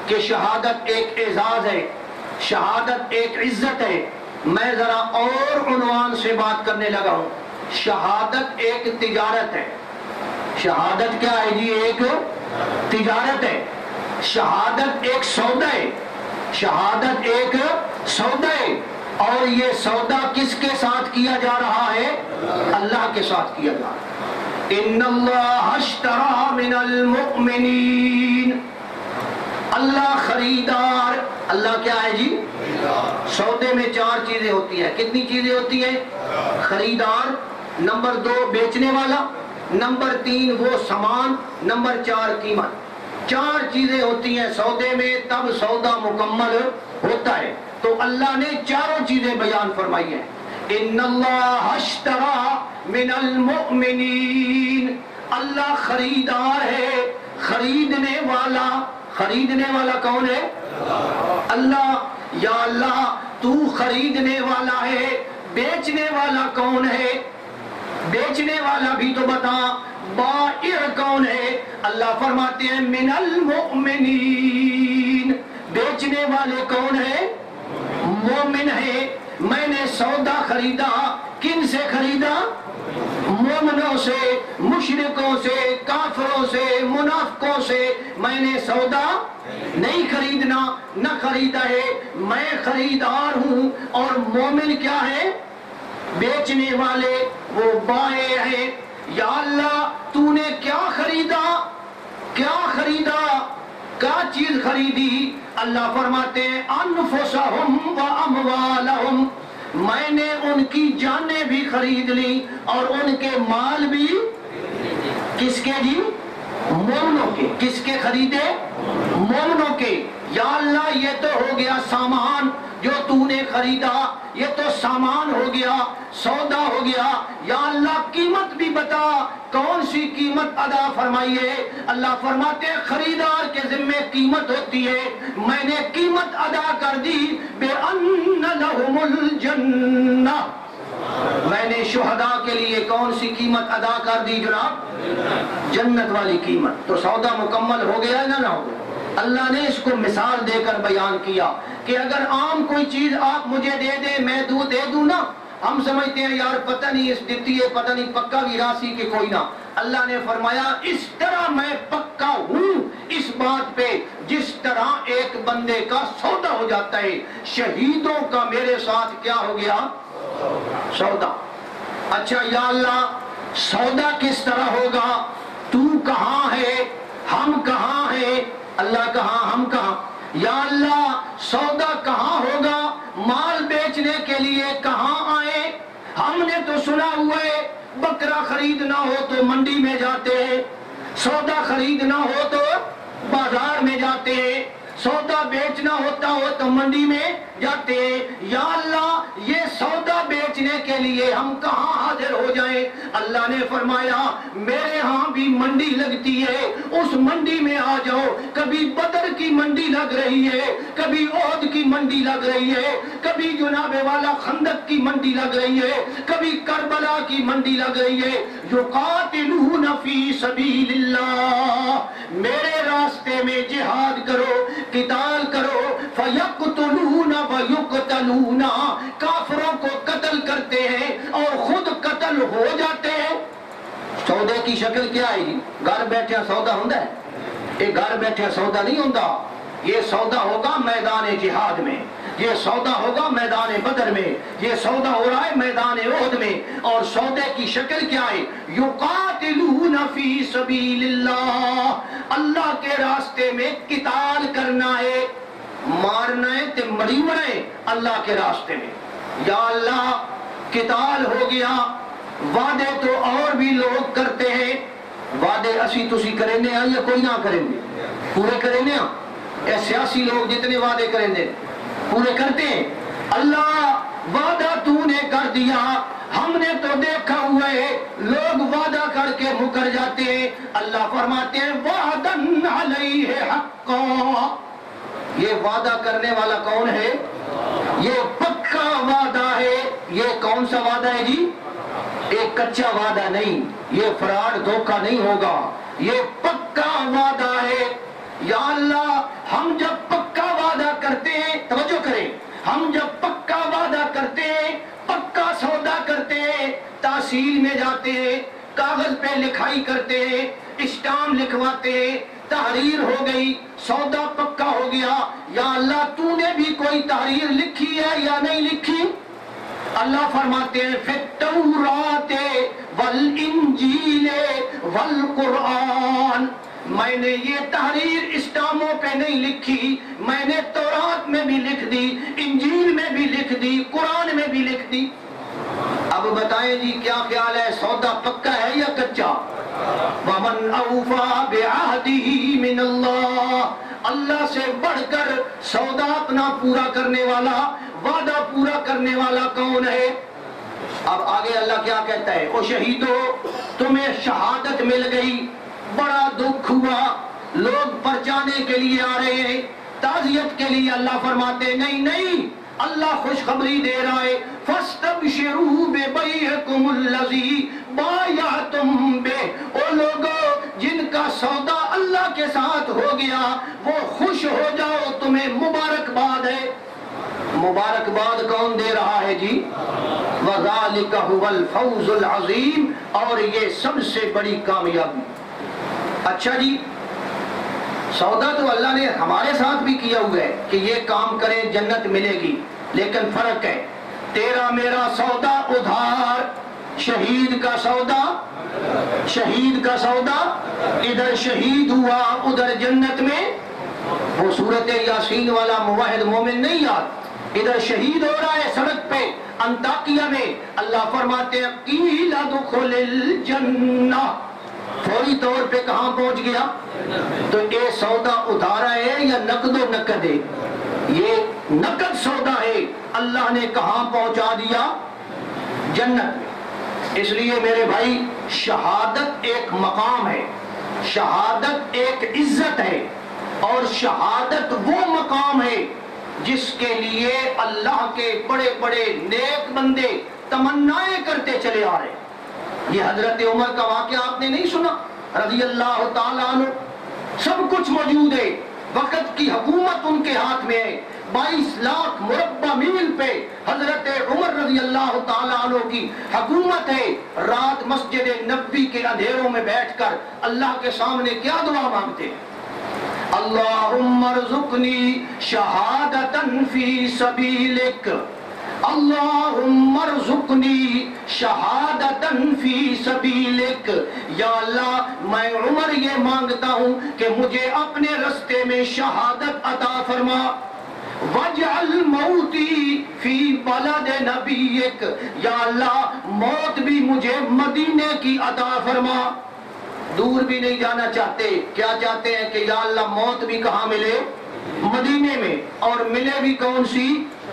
کہ شہادت ایک اعزاز ہے، شہادت ایک عزت ہے۔ میں ذرا اور عنوان سے بات کرنے لگا ہوں۔ شہادت ایک تجارت ہے۔ شہادت کیا ہے جی؟ ایک تجارت ہے۔ شہادت ایک سودا ہے، شہادت ایک سودا ہے، اور یہ سودا کس کے ساتھ کیا جا رہا ہے؟ اللہ کے ساتھ کیا جا رہا ہے۔ ان اللہ اشتری من المؤمنین، اللہ خریدار۔ اللہ کیا ہے جی؟ سودے میں چار چیزیں ہوتی ہیں۔ کتنی چیزیں ہوتی ہیں؟ خریدار، نمبر 2 بیچنے والا، نمبر 3 وہ سامان، نمبر 4 قیمت۔ چار چیزیں ہوتی ہیں سودے میں، تب سودا مکمل ہوتا ہے۔ تو اللہ نے چاروں چیزیں بیان فرمائی ہیں۔ ان اللہ اشتری من المؤمنین، اللہ خریدار ہے، خریدنے والا۔ خریدنے والا کون ہے؟ اللہ۔ یا اللہ تو خریدنے والا ہے، بیچنے والا کون ہے؟ بیچنے والا بھی تو بتا، بائع کون ہے؟ اللہ فرماتے ہیں من المؤمنین، بیچنے والے کون ہے؟ مومن ہے۔ میں نے سودا خریدا، کن سے خریدا؟ مومنوں سے، مشرکوں سے، کافروں سے، منافقوں سے۔ میں نے سودا نہیں خریدنا، نہ خریدا ہے، میں خریدار ہوں۔ اور مومن کیا ہے؟ بیچنے والے، وہ بائع ہیں۔ یا اللہ تو نے کیا خریدا؟ کیا خریدا؟ کیا چیز خریدی؟ اللہ فرماتے ہیں انفسہم و اموالہم، میں نے ان کی جانیں بھی خرید لی اور ان کے مال بھی۔ کس کے جی؟ مومنوں کے۔ کس کے خریدے؟ مومنوں کے۔ یا اللہ یہ تو ہو گیا سامان جو تو نے خریدا، یہ تو سامان ہو گیا، سودا ہو گیا۔ یا اللہ قیمت بھی بتا، کون سی قیمت ادا فرمائی ہے؟ اللہ فرماتے ہیں خریدار کے ذمے قیمت ہوتی ہے، میں نے قیمت ادا کر دی۔ بِأَنَّ لَهُمُ الْجَنَّةِ، میں نے شہداء کے لیے کون سی قیمت ادا کر دی جناب؟ جنت والی قیمت۔ تو سودا مکمل ہو گیا نہ ہو گیا؟ اللہ نے اس کو مثال دے کر بیان کیا کہ اگر عام کوئی چیز آپ مجھے دے دیں، میں دے دوں نا، ہم سمجھتے ہیں یار پتہ نہیں اس دیتی ہے، پتہ نہیں پکا بھی راسی کہ کوئی نہ۔ اللہ نے فرمایا اس طرح میں پکا ہوں اس بات پہ جس طرح ایک بندے کا سودا ہو جاتا ہے۔ شہیدوں کا میرے ساتھ کیا ہو گیا؟ سودا۔ اچھا یا اللہ سودا کس طرح ہوگا؟ تو کہاں ہے؟ ہم کہاں ہیں؟ اللہ کہاں، ہم کہاں؟ یا اللہ سودا کہاں ہوگا؟ مال بیچنے کے لیے کہاں آئے؟ ہم نے تو سنا ہوا ہے بکرا خریدنا ہو تو منڈی میں جاتے ہیں، سودا خریدنا ہو تو بازار میں جاتے ہیں، سودا بیچنا ہوتا ہو تو منڈی میں جاتے ہیں۔ یا اللہ یہ سودا بیچنے کے لیے ہم کہاں حاضر ہو جائیں؟ اللہ نے فرمایا میرے ہاں بھی منڈی لگتی ہے، اس منڈی میں آ جاؤ۔ کبھی بدر کی منڈی لگ رہی ہے، کبھی احد کی منڈی لگ رہی ہے، کبھی جناب والا خندق کی منڈی لگ رہی ہے، کبھی کربلا کی منڈی لگ رہی ہے۔ یقاتلون فی سبیل اللہ، میرے راستے میں جہاد کرو، قتال کرو۔ فیقتلون ویقتلون، کافروں کو قتل کرتے ہیں اور خود قتل ہو جاتے ہیں۔ سودے کی شکل کیا ہے جی؟ گھر بیٹھے سودا ہوتا ہے؟ یہ گھر بیٹھے سودا نہیں ہوتا، یہ سودا ہوگا میدان جہاد میں، یہ سودا ہوگا میدان بدر میں، یہ سودا ہو رہا ہے میدان احد میں، اور سودے کی شکل کیا ہے؟ یقاتلون فی سبیل اللہ، اللہ کے راستے میں قتال کرنا ہے، مارنا ہے تے مری مرے اللہ کے راستے میں۔ یا اللہ قتال ہو گیا، وعدے تو اور بھی لوگ کرتے ہیں، وعدے اسی تسی کریں گے یا کوئی نہ کریں گے؟ پورے کریں گے؟ اے سیاسی لوگ جتنے وعدے کریں گے پورے کرتے ہیں؟ اللہ وعدہ تو نے کر دیا، ہم نے تو دیکھا ہوا ہے لوگ وعدہ کر کے مکر جاتے ہیں۔ اللہ فرماتے ہیں وعدن علیہ حقا، یہ وعدہ کرنے والا کون ہے؟ یہ پکا وعدہ ہے۔ یہ کون سا وعدہ ہے جی؟ ایک کچا وعدہ نہیں، یہ فراڈ دھوکہ نہیں ہوگا، یہ پکا وعدہ ہے۔ یا اللہ ہم جب پکا وعدہ کرتے ہیں، توجہ کریں، ہم جب پکا وعدہ کرتے ہیں، پکا سودا کرتے ہیں، تحصیل میں جاتے ہیں، کاغذ پہ لکھائی کرتے ہیں، اسٹامپ لکھواتے ہیں، تحریر ہو گئی، سودا پکا ہو گیا، یا اللہ تو نے بھی کوئی تحریر لکھی ہے یا نہیں لکھی؟ اللہ فرماتے ہیں فی التوراۃ والانجیل والقرآن، میں نے یہ تحریر اسٹاموں پہ نہیں لکھی، میں نے تورات میں بھی لکھ دی، انجیل میں بھی لکھ دی، قرآن میں بھی لکھ دی۔ اب بتائیں جی کیا خیال ہے، سودا پکا ہے یا کچا؟ وَمَنْ أَوْفَى بِعَهْدِهِ مِنَ اللَّهِ، اللہ سے بڑھ کر سودا اپنا پورا کرنے والا، وعدہ پورا کرنے والا کون ہے؟ اب آگے اللہ کیا کہتا ہے؟ او شہیدو تمہیں شہادت مل گئی، بڑا دکھ ہوا، لوگ پرچانے کے لیے آ رہے ہیں، تعزیت کے لیے، اللہ فرماتے ہیں نہیں نہیں، اللہ خوشخبری دے رہا ہے فَاسْتَبْشِرُوا بِبَيْعِكُمُ الَّذِي بَایَعْتُمْ بِهِ، او لوگو جن کا سودا اللہ کے ساتھ ہو گیا وہ خوش ہو جاؤ، تمہیں مبارکباد ہے۔ مبارکباد کون دے رہا ہے جی؟ وَذَلِكَ هُوَ الْفَوْزُ الْعَظِيمُ، اور یہ سب سے بڑی کامیابی۔ اچھا جی سودا تو اللہ نے ہمارے ساتھ بھی کیا ہوا ہے کہ یہ کام کریں جنت ملے گی، لیکن فرق ہے، تیرا میرا سودا ادھار، شہید کا سودا، شہید کا سودا، ادھر شہید ہوا ادھر جنت میں، وہ سورت یاسین والا موحد مومن نہیں یاد، ادھر شہید ہو رہا ہے سڑک پہ انطاکیہ میں، اللہ فرماتے ہیں قیل ادخل الجنہ، فوری طور پہ کہاں پہنچ گیا؟ تو یہ سودا ادھارا ہے یا نقد و نقد ہے؟ یہ نقد سودا ہے، اللہ نے کہاں پہنچا دیا؟ جنت میں۔ اس لیے میرے بھائی شہادت ایک مقام ہے، شہادت ایک عزت ہے، اور شہادت وہ مقام ہے جس کے لیے اللہ کے بڑے بڑے نیک بندے تمنائیں کرتے چلے آ رہے ہیں۔ یہ حضرت عمر کا واقعہ آپ نے نہیں سنا رضی اللہ تعالیٰ عنہ؟ سب کچھ موجود ہے، وقت کی حکومت ان کے ہاتھ میں ہے، 22 لاکھ مربع میل پہ حضرت عمر رضی اللہ تعالیٰ عنہ کی حکومت ہے۔ رات مسجد نبوی کے اندھیروں میں بیٹھ کر اللہ کے سامنے کیا دعا مانگتے ہیں؟ اللہم ارزقنی شہادتاً فی سبیلک، اللہم ارزقنی شہادتاً فی سبیلک، یا اللہ میں عمر یہ مانگتا ہوں کہ مجھے اپنے رستے میں شہادت عطا فرما، وَاجْعَلْ مَوْتِي فِي بَلَدِ نَبِيِّكَ، یا اللہ موت بھی مجھے مدینے کی عطا فرما۔ دور بھی نہیں جانا چاہتے، کیا چاہتے ہیں کہ یا اللہ موت بھی کہاں ملے؟ مدینے میں، اور ملے بھی کون سی؟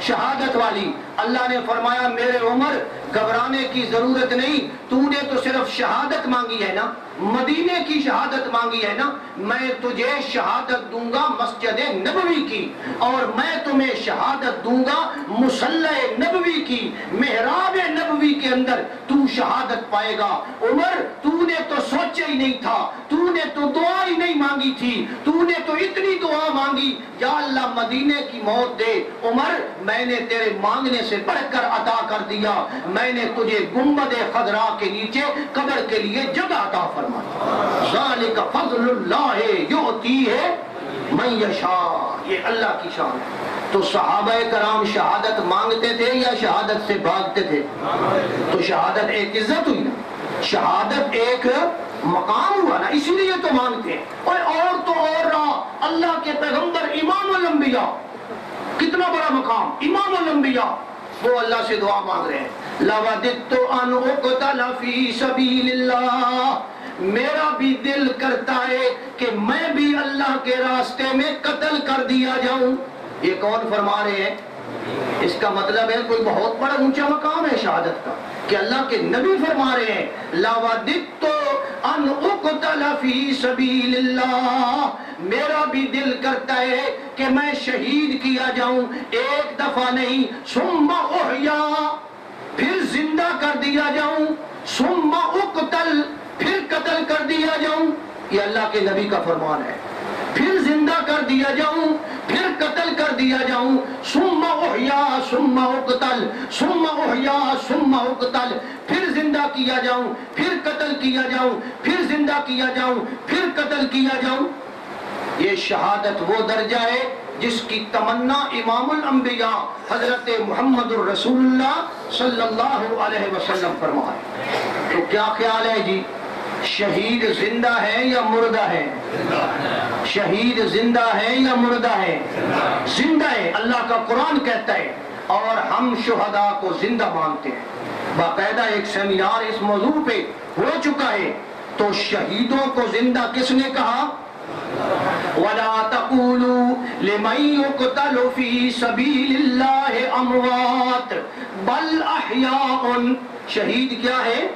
شہادت والی۔ اللہ نے فرمایا میرے عمر گھبرانے کی ضرورت نہیں، تو نے تو صرف شہادت مانگی ہے نا، مدینے کی شہادت مانگی ہے نا، میں تجھے شہادت دوں گا مسجد نبوی کی، اور میں تمہیں شہادت دوں گا مصلی نبوی کی، محراب نبوی کے اندر تو شہادت پائے گا۔ عمر تو نے تو سوچا ہی نہیں تھا، تو نے تو دعا ہی نہیں مانگی تھی، تو نے تو اتنی دعا مانگی یا اللہ مدینے کی موت دے۔ عمر میں نے تیرے مانگنے سے بڑھ کر عطا کر دیا، میں نے تجھے گنبد خضرا کے نیچے قبر کے لیے جگہ عطا فرمائی۔ ذالک فضل اللہ یؤتیہ من یشاء، یہ اللہ کی شان ہے۔ تو صحابہ کرام شہادت مانگتے تھے یا شہادت سے بھاگتے تھے؟ تو شہادت ایک عزت ہوئی نا، شہادت ایک مقام ہوا نا، اسی لیے تو مانگتے ہیں۔ اور تو اور رہا اللہ کے پیغمبر امام الانبیاء، کتنا بڑا مقام، امام الانبیاء، وہ اللہ سے دعا مانگ رہے ہیں، لَوَدِدْتُ أَنْ أُقْتَلَ فِي سَبِيلِ اللَّهِ، میرا بھی دل کرتا ہے کہ میں بھی اللہ کے راستے میں قتل کر دیا جاؤں۔ یہ کون فرما رہے ہیں؟ اس کا مطلب ہے کوئی بہت بڑا اونچا مقام ہے شہادت کا، کہ اللہ کے نبی فرما رہے ہیں لَوَدِدْتُ أَنْ أُقْتَلَ فِي سَبِيلِ اللَّهِ، میرا بھی دل کرتا ہے کہ میں شہید کیا جاؤں، ایک دفعہ نہیں، ثُمَّ أُحْيَا، پھر زندہ کر دیا جاؤں، ثُمَّ أُقْتَلْ، پھر قتل کر دیا جاؤں۔ یہ اللہ کے نبی کا فرمان ہے، پھر زندہ کر دیا جاؤں، پھر قتل کر دیا جاؤں، ثم احیا ثم اقتل، ثم احیا ثم اقتل، پھر زندہ کیا جاؤں، پھر قتل کیا جاؤں، پھر زندہ کیا جاؤں، پھر قتل کیا جاؤں۔ یہ شہادت وہ درجہ ہے جس کی تمنا امام الانبیاء حضرت محمد الرسول اللہ صلی اللہ علیہ وسلم فرمائے۔ تو کیا خیال ہے جی، شہید زندہ ہے یا مردہ ہے؟ شہید زندہ ہے یا مردہ ہے؟ زندہ ہے، اللہ کا قرآن کہتا ہے، اور ہم شہداء کو زندہ مانتے ہیں۔ باقاعدہ ایک سیمینار اس موضوع پہ ہو چکا ہے۔ تو شہیدوں کو زندہ کس نے کہا؟ وَلَا تَقُولُوا لِمَن يُقْتَلُ فِي سَبِيلِ اللَّهِ أَمْوَاتٌ بَلْ أَحْيَاءٌ، شہید کیا ہے؟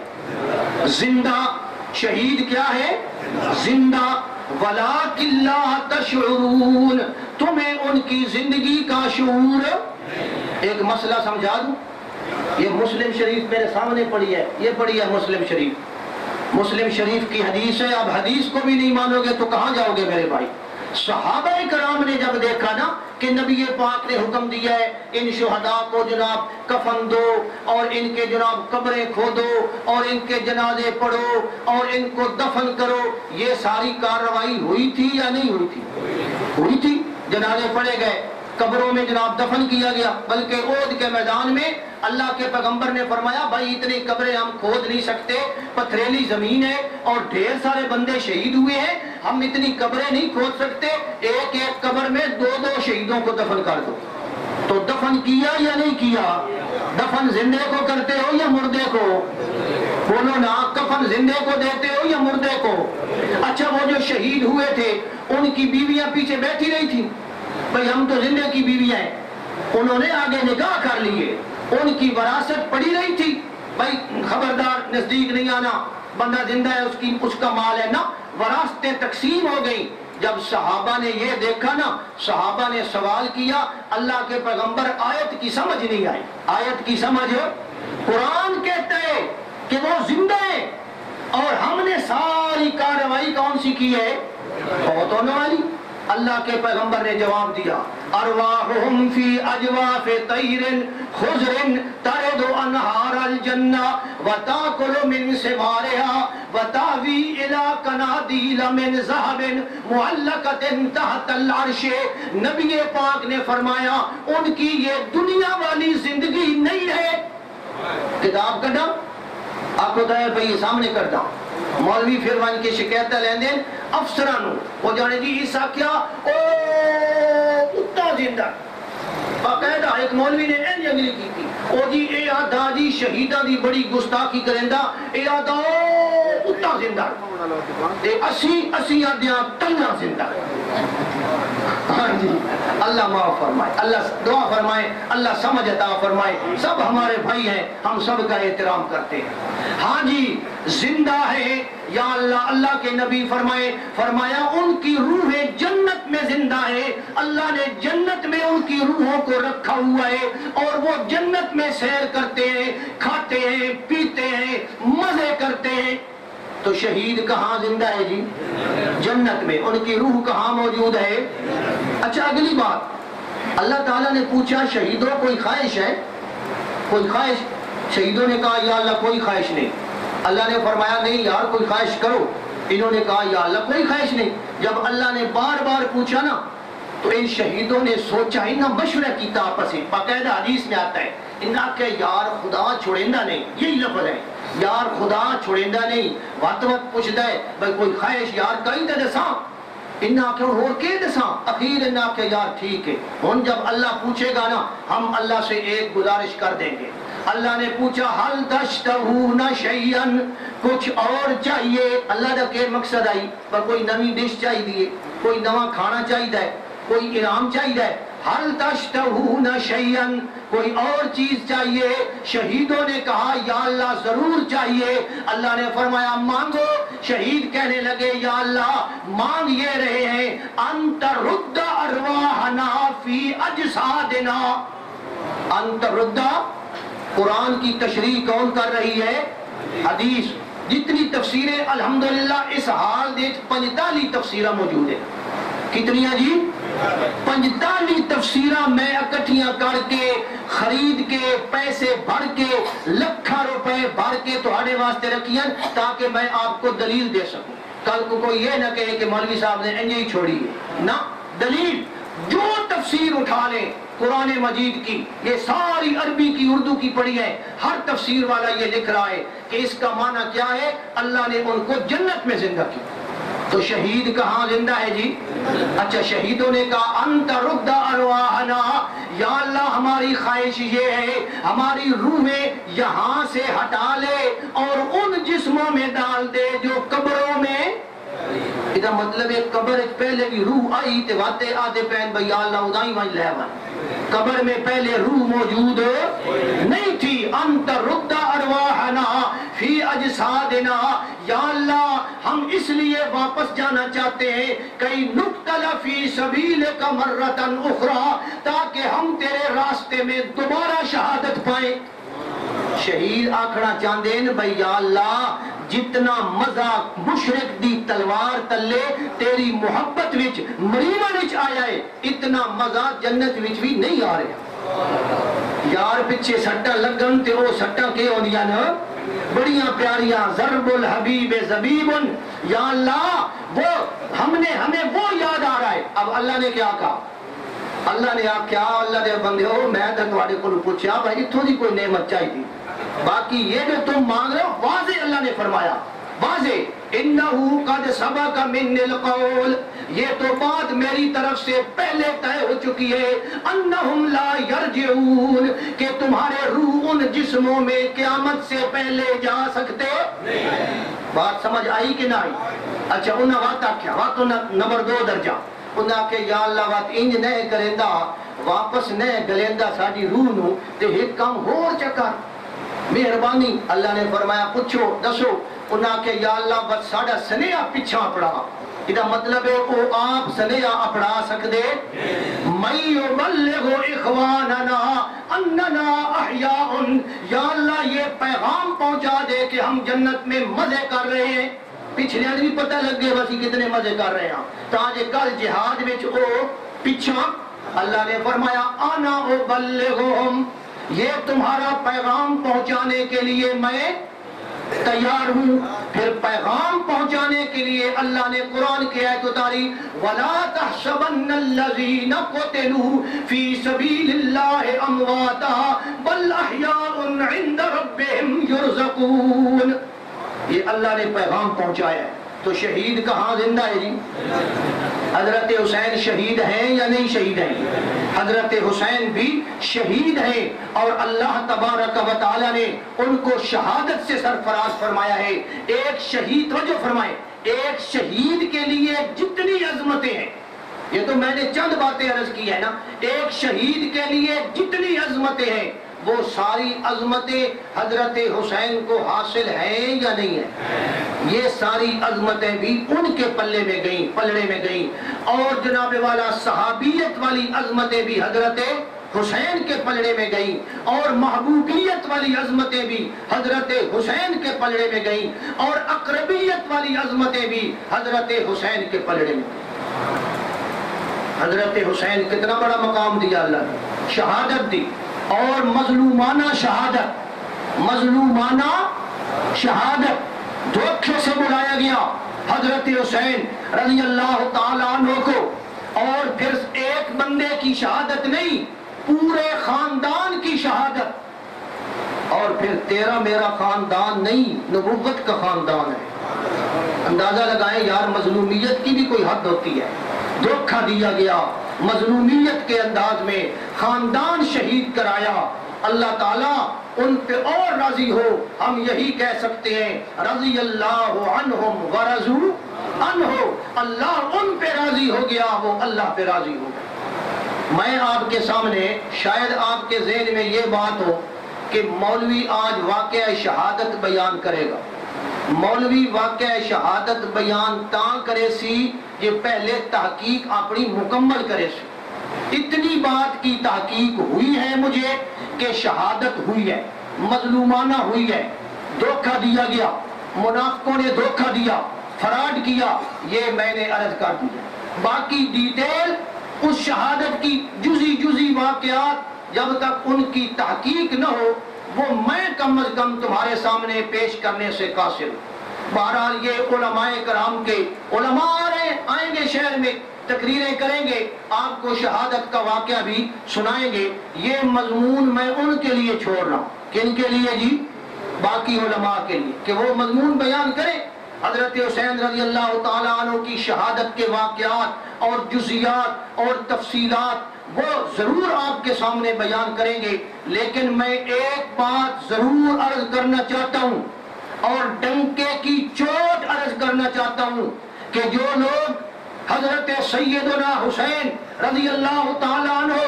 زندہ۔ شہید کیا ہے؟ زندہ۔ وَلَٰكِن لَّا تَشْعُرُونَ، تمہیں ان کی زندگی کا شعور۔ ایک مسئلہ سمجھا دوں، یہ مسلم شریف میرے سامنے پڑھی ہے، یہ پڑھی ہے مسلم شریف، مسلم شریف کی حدیث ہے۔ اب حدیث کو بھی نہیں مانو گے تو کہاں جاؤ گے میرے بھائی؟ صحابہ کرام نے جب دیکھا نا کہ نبی پاک نے حکم دیا ہے ان شہداء کو جناب کفن دو اور ان کے جناب قبریں کھودو اور ان کے جنازے پڑھو اور ان کو دفن کرو، یہ ساری کارروائی ہوئی تھی یا نہیں ہوئی تھی؟ ہوئی تھی۔ جنازے پڑھے گئے، قبروں میں جناب دفن کیا گیا، بلکہ احد کے میدان میں اللہ کے پیغمبر نے فرمایا بھائی اتنی قبریں ہم کھود نہیں سکتے، پتھریلی زمین ہے اور ڈھیر سارے بندے شہید ہوئے ہیں، ہم اتنی قبریں نہیں کھود سکتے، ایک ایک قبر میں دو دو شہیدوں کو دفن کر دو۔ تو دفن کیا یا نہیں کیا؟ دفن زندے کو کرتے ہو یا مردے کو؟ بولو نا، کفن زندے کو دیتے ہو یا مردے کو؟ اچھا، وہ جو شہید ہوئے تھے ان کی بیویاں پیچھے بیٹھی رہی تھی، بھئی ہم تو زندے کی بیویاں ہیں، انہوں نے آگے نکاح کر لیے، ان کی وراثت پڑی رہی تھی، بھئی خبردار نزدیک نہیں آنا، بندہ زندہ ہے اس کا مال ہے نا، وراثتیں تقسیم ہو گئی۔ جب صحابہ نے یہ دیکھا نا، صحابہ نے سوال کیا، اللہ کے پیغمبر آیت کی سمجھ نہیں آئی، آیت کی سمجھ، قرآن کہتا ہے کہ وہ زندہ ہے اور ہم نے ساری کارروائی کون سی کی ہے؟ بہت ہونے والی۔ اللہ کے پیغمبر نے جواب دیا، ارواحہم فی اجواف طیر خضر ترد انہار الجنہ وتاکل من ثمارہا وتاوی الی قنادیل من ذہب معلقۃ تحت العرش۔ نبی پاک نے فرمایا ان کی یہ دنیا والی زندگی نہیں ہے۔ کتاب کڈا آپ کو دائیں بھئی سامنے کردہ مولوی پھر وہاں کی شکایتہ لیندے افسرانوں وہ جانے جی عیسیٰ کیا اتنا زندہ، باقاعدہ ایک مولوی نے این جنگلی کی تھی، او جی اے آدھا جی شہیدہ دی بڑی گستاخی کرندہ، اے آدھا اتنا زندہ، اے اسی آدھیاں تنہا زندہ۔ ہاں جی، اللہ معاف فرمائے، اللہ دعا فرمائے، اللہ سمجھ عطا فرمائے، سب ہمارے بھائی ہیں، ہم سب کا احترام کرتے ہیں۔ ہاں جی، زندہ ہے یا اللہ، اللہ کے نبی فرمایا ان کی روحیں جنت میں زندہ ہے، اللہ نے جنت میں ان کی روحوں کو رکھا ہوا ہے اور وہ جنت میں سیر کرتے ہیں، کھاتے ہیں، پیتے ہیں، مزے کرتے ہیں۔ تو شہید کہاں زندہ ہے جی؟ جنت میں، ان کی روح کہاں موجود ہے؟ اچھا، اگلی بات، اللہ تعالیٰ نے پوچھا شہیدوں کوئی خواہش ہے؟ کوئی خواہش؟ شہیدوں نے کہا یا اللہ کوئی خواہش نہیں۔ اللہ نے فرمایا نہیں یار کوئی خواہش کرو، انہوں نے کہا یا اللہ کوئی خواہش نہیں. جب اللہ نے بار بار پوچھا نا تو ان شہیدوں نے سوچا, انہاں مشورہ کیتا آپس میں. باقاعدہ حدیث میں آتا ہے انہاں کہ یار خدا چھوڑیندہ نہیں, یہی لفظ ہے, یار خدا چھوڑیندہ نہیں. وقت وقت پوچھتا ہے بھائی کوئی خواہش یار کہیں تے دساں, انہاں کہ اور کے دساں. اخیر انہاں کہ یار ٹھیک ہے, ہن جب اللہ پوچھے گا نا ہم اللہ سے ایک گزارش کر دیں گے. اللہ نے پوچھا حل تشتہون شیئا, کچھ اور چاہیے. اللہ دا کہ مقصد آئی پر کوئی نوی ڈش چاہیے, کوئی نواں کھانا چاہیے, کوئی انعام چاہیے. حل تشتہون شیئا, کوئی اور چیز چاہیے. شہیدوں نے کہا یا اللہ ضرور چاہیے. اللہ نے فرمایا مانگو. شہید کہنے لگے یا اللہ مانگ یہ رہے ہیں انت رد ارواحنا فی اجسادنا. انت رد, قرآن کی تشریح کون کر رہی ہے؟ حدیث. جتنی تفسیریں الحمدللہ اس حال دے 45 تفسیرہ موجود ہیں. کتنی ہیں جی؟ 45 تفسیرہ میں اکٹھیاں کر کے خرید کے پیسے بھر کے لکھاں روپے بھر کے تمہارے واسطے رکھیاں تاکہ میں آپ کو دلیل دے سکوں. کل کو کوئی یہ نہ کہے کہ مولوی صاحب نے انجے ہی چھوڑی ہے نا. دلیل جو تفسیر اٹھا لیں قرآن مجید کی, یہ ساری عربی کی اردو کی پڑھی ہے, ہر تفسیر والا یہ لکھ رہا ہے کہ اس کا معنی کیا ہے. اللہ نے ان کو جنت میں زندہ کیا. تو شہید کہاں زندہ ہے جی؟ اچھا شہیدوں نے کہا انت رد ارواحنا, یا اللہ ہماری خواہش یہ ہے ہماری روحیں یہاں سے ہٹا لے اور ان جسموں میں ڈال دے جو قبروں میں. ادھا مطلب ہے قبر پہلے بھی روح آئی تے واتے آدھے پہن بھئی یا اللہ ادھائی وہاں لے ون. قبر میں پہلے روح موجود نہیں تھی. انت رد ارواحنا فی اجسادنا, یا اللہ ہم اس لیے واپس جانا چاہتے ہیں کئی نقتل فی سبیلک مرتن اخرى, تاکہ ہم تیرے راستے میں دوبارہ شہادت پائیں. شہید آکھنا چاہتے ہیں بھئی یا اللہ جتنا مزہ مشرک دی تلوار تلے تیری محبت وچ مریمہ وچ آیا ہے اتنا مزہ جنت وچ بھی نہیں آ رہا. یار پچھے سٹا لگن تے او سٹا کے ہوندیاں نا بڑیاں پیاریاں. ضرب الحبیب زبیبن, یا اللہ وہ ہمیں وہ یاد آ رہا ہے. اب اللہ نے کیا کہا؟ اللہ نے آپ کیا اللہ دے بندے ہو میں تو تمہارے کو پوچھا بھائی اتھوں دی کوئی نعمت چاہیے. باقی یہ جو تم مانگ رہے ہو واضح اللہ نے فرمایا واضح انہو قد سبق من القول, یہ تو بات میری طرف سے پہلے طے ہو چکی ہے. انہم لا یرجعون, کہ تمہارے روح ان جسموں میں قیامت سے پہلے جا سکتے نہیں. بات سمجھ آئی کہ نہ آئی؟ اچھا انہاں وقت کیا وقت نمبر 2 درجہ انہاں کہ یا اللہ وقت انج نہیں کریندا واپس نہیں گلیندا ساڈی روح نو تے ایک کام ہور چکر مہربانی. اللہ نے فرمایا پوچھو دسو. انہاں کہ یا اللہ بس ساڈا سنیہ پیچھا اپڑا. یہ مطلب ہے وہ آپ سنیہ اپڑا سکدے. میں یبلغ اخواننا اننا احیاء, یا اللہ یہ پیغام پہنچا دے کہ ہم جنت میں مزے کر رہے ہیں. پچھلے بھی پتہ لگ گئے بس کتنے مزے کر رہے ہیں تاکہ کل جہاد میں او پیچھا. اللہ نے فرمایا انا ابلغہم, یہ تمہارا پیغام پہنچانے کے لیے میں تیار ہوں. پھر پیغام پہنچانے کے لیے اللہ نے قرآن کی آیت اتاری وَلَا تَحْسَبَنَّ الَّذِينَ قُتِلُوا فِي سَبِيلِ اللَّهِ أَمْوَاتًا بَلْ أَحْيَاءٌ عِندَ رَبِّهِمْ يُرْزَقُونَ. یہ اللہ نے پیغام پہنچایا ہے. تو شہید کہاں زندہ ہے جی؟ حضرت حسین شہید ہیں یا نہیں شہید ہیں؟ حضرت حسین بھی شہید ہیں اور اللہ تبارک و تعالی نے ان کو شہادت سے سرفراز فرمایا ہے. ایک شہید توجہ فرمائے, ایک شہید کے لیے جتنی عظمتیں ہیں, یہ تو میں نے چند باتیں عرض کی ہے نا, ایک شہید کے لیے جتنی عظمتیں ہیں وہ ساری عظمتیں حضرت حسین کو حاصل ہیں یا نہیں ہیں؟ یہ ساری عظمتیں بھی ان کے پلڑے میں گئیں. اور جناب والا صحابیت والی عظمتیں بھی حضرت حسین کے پلڑے میں گئیں, اور محبوبیت والی عظمتیں بھی حضرت حسین کے پلڑے میں گئیں, اور اقربیت والی عظمتیں بھی حضرت حسین کے پلڑے میں گئیں. حضرت حسین کتنا بڑا مقام دیا اللہ نے, شہادت دی, اور مظلومانہ شہادت, مظلومانہ شہادت, دھوکے سے بلایا گیا, حضرت حسین رضی اللہ تعالیٰ عنہ کو، اور پھر ایک بندے کی شہادت نہیں، پورے خاندان کی شہادت، اور پھر تیرا میرا خاندان نہیں، نبوت کا خاندان ہے۔ اندازہ لگائیں یار، مظلومیت کی بھی کوئی حد ہوتی ہے۔ دھوکہ دیا گیا، مظلومیت کے انداز میں خاندان شہید کرایا۔ اللہ تعالیٰ ان پہ اور راضی ہو، ہم یہی کہہ سکتے ہیں رضی اللہ عنہم ورضوا عنہ، اللہ ان پہ راضی ہو گیا، وہ اللہ پہ راضی ہو گیا۔ میں آپ کے سامنے، شاید آپ کے ذہن میں یہ بات ہو کہ مولوی آج واقعہ شہادت بیان کرے گا۔ مولوی واقعہ شہادت بیان تاں کرے سی یہ پہلے تحقیق اپنی مکمل کرے سی۔ اتنی بات کی تحقیق ہوئی ہے مجھے کہ شہادت ہوئی ہے، مظلومانہ ہوئی ہے، دھوکہ دیا گیا، منافقوں نے دھوکہ دیا، فراڈ کیا، یہ میں نے عرض کر دیا۔ باقی ڈیٹیل اس شہادت کی جزی واقعات جب تک ان کی تحقیق نہ ہو وہ میں کم از کم تمہارے سامنے پیش کرنے سے قاصر ہوں۔ بہرحال یہ علماء کرام کے علماء آئیں گے شہر میں، تقریریں کریں گے، آپ کو شہادت کا واقعہ بھی سنائیں گے۔ یہ مضمون میں ان کے لیے چھوڑ رہا ہوں۔ کن کے لیے جی؟ باقی علماء کے لیے، کہ وہ مضمون بیان کریں۔ حضرت حسین رضی اللہ تعالیٰ عنہ کی شہادت کے واقعات اور جزیات اور تفصیلات وہ ضرور آپ کے سامنے بیان کریں گے، لیکن میں ایک بات ضرور عرض کرنا چاہتا ہوں اور ڈنکے کی چوٹ عرض کرنا چاہتا ہوں کہ جو لوگ حضرت سیدنا حسین رضی اللہ تعالیٰ عنہ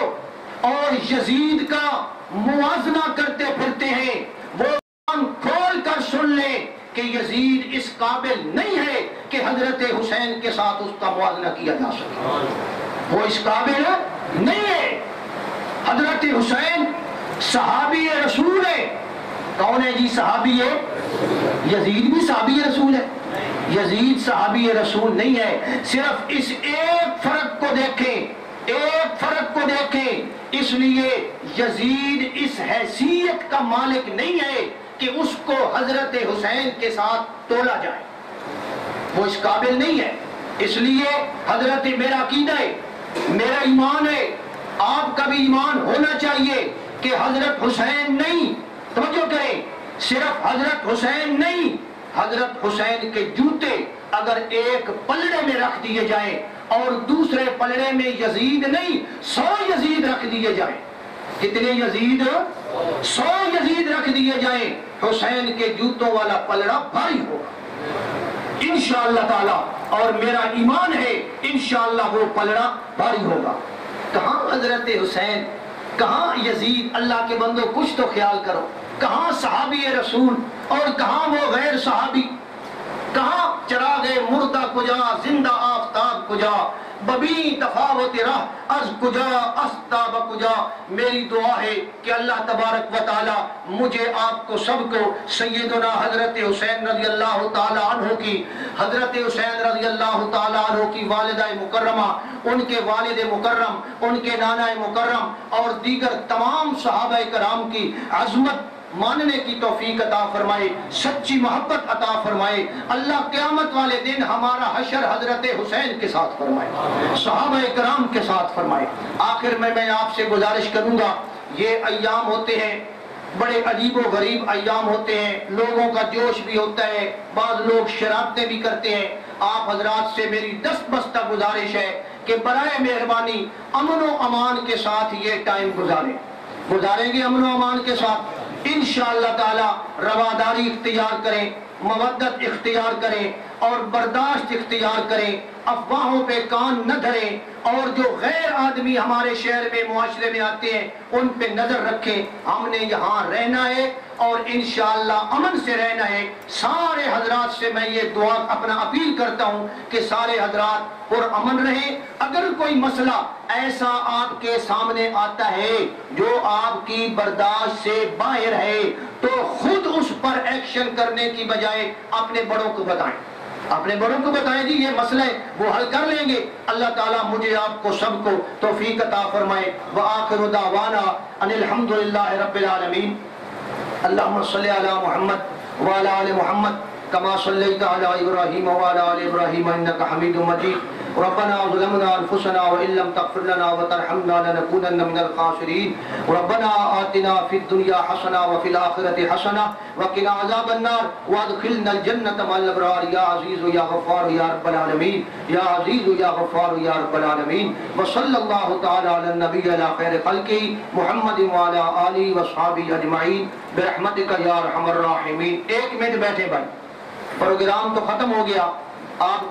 اور یزید کا موازنہ کرتے پھرتے ہیں، وہ کان کھول کر سن لیں کہ یزید اس قابل نہیں ہے کہ حضرت حسین کے ساتھ اس کا موازنہ کیا جا سکے۔ وہ اس قابل نہیں ہے۔ حضرت حسین صحابی رسول ہے۔ کون ہے جی صحابی ہے؟ یزید بھی صحابی رسول ہے۔ یزید صحابی رسول نہیں ہے۔ صرف اس ایک فرق کو دیکھیں، ایک فرق کو دیکھیں۔ اس لیے یزید اس حیثیت کا مالک نہیں ہے کہ اس کو حضرت حسین کے ساتھ تولا جائے، وہ اس قابل نہیں ہے۔ اس لیے حضرت میرا عقیدہ ہے، میرا ایمان ہے، آپ کا بھی ایمان ہونا چاہیے کہ حضرت حسین نہیں، توجہ کریں، صرف حضرت حسین نہیں، حضرت حسین کے جوتے اگر ایک پلڑے میں رکھ دیے جائیں اور دوسرے پلڑے میں یزید نہیں 100 یزید رکھ دیے جائیں، کتنے یزید؟ 100 یزید رکھ دیے جائیں، حسین کے جوتوں والا پلڑا بھاری ہوگا انشاءاللہ تعالی، اور میرا ایمان ہے انشاءاللہ وہ پلڑا بھاری ہوگا۔ کہاں حضرت حسین، کہاں یزید؟ اللہ کے بندو کچھ تو خیال کرو، کہاں صحابی رسول اور کہاں وہ غیر صحابی؟ کہاں چراغ مردہ کجا زندہ آفتاب کجا، ببی تفاوت رہ از کجا استاب کجا۔ میری دعا ہے کہ اللہ تبارک و تعالی مجھے آپ کو سب کو سیدنا حضرت حسین رضی اللہ تعالی عنہ کی، حضرت حسین رضی اللہ تعالی عنہ کی والدہ مکرمہ، ان کے والد مکرم، ان کے نانا مکرم اور دیگر تمام صحابہ کرام کی عظمت ماننے کی توفیق عطا فرمائے، سچی محبت عطا فرمائے۔ اللہ قیامت والے دن ہمارا حشر حضرت حسین کے ساتھ فرمائے، صحابہ کرام کے ساتھ فرمائے۔ آخر میں آپ سے گزارش کروں گا، یہ ایام ہوتے ہیں بڑے عجیب و غریب ایام ہوتے ہیں، لوگوں کا جوش بھی ہوتا ہے، بعض لوگ شرارتیں بھی کرتے ہیں۔ آپ حضرات سے میری دست بستہ گزارش ہے کہ برائے مہربانی امن و امان کے ساتھ یہ ٹائم گزاریں گے، امن و امان کے ساتھ انشاءاللہ تعالی۔ رواداری اختیار کریں، مودت اختیار کریں اور برداشت اختیار کریں، افواہوں پہ کان نہ دھریں، اور جو غیر آدمی ہمارے شہر میں معاشرے میں آتے ہیں ان پہ نظر رکھیں۔ ہم نے یہاں رہنا ہے اور انشاءاللہ امن سے رہنا ہے۔ سارے حضرات سے میں یہ دعا اپنا اپیل کرتا ہوں کہ سارے حضرات پر امن رہیں۔ اگر کوئی مسئلہ ایسا آپ کے سامنے آتا ہے جو آپ کی برداشت سے باہر ہے تو خود اس پر ایکشن کرنے کی بجائے اپنے بڑوں کو بتائیں، اپنے بڑوں کو بتائیں جی یہ مسئلہ ہے، وہ حل کر لیں گے۔ اللہ تعالیٰ مجھے آپ کو سب کو توفیق عطا فرمائے۔ وآخر دعوانا ان الحمدللہ رب العالمین۔ اللہم صلی علی محمد وعلی آل محمد كما صليت على إبراهيم وعلى آل إبراهيم إنك حميد مجيد ربنا ظلمنا أنفسنا وإن لم تغفر لنا وترحمنا لنكونن من الخاسرين ربنا آتنا في الدنيا حسنة وفي الآخرة حسنة وقنا عذاب النار وادخلنا الجنة مع الأبرار يا عزيز يا غفار يا رب العالمين يا عزيز يا غفار يا رب العالمين وصلى الله تعالى على النبي على خير خلقه محمد وعلى آله وصحبه أجمعين برحمتك يا أرحم الراحمين. ایک منٹ بیٹھے بھائی، پروگرام تو ختم ہو گیا. آپ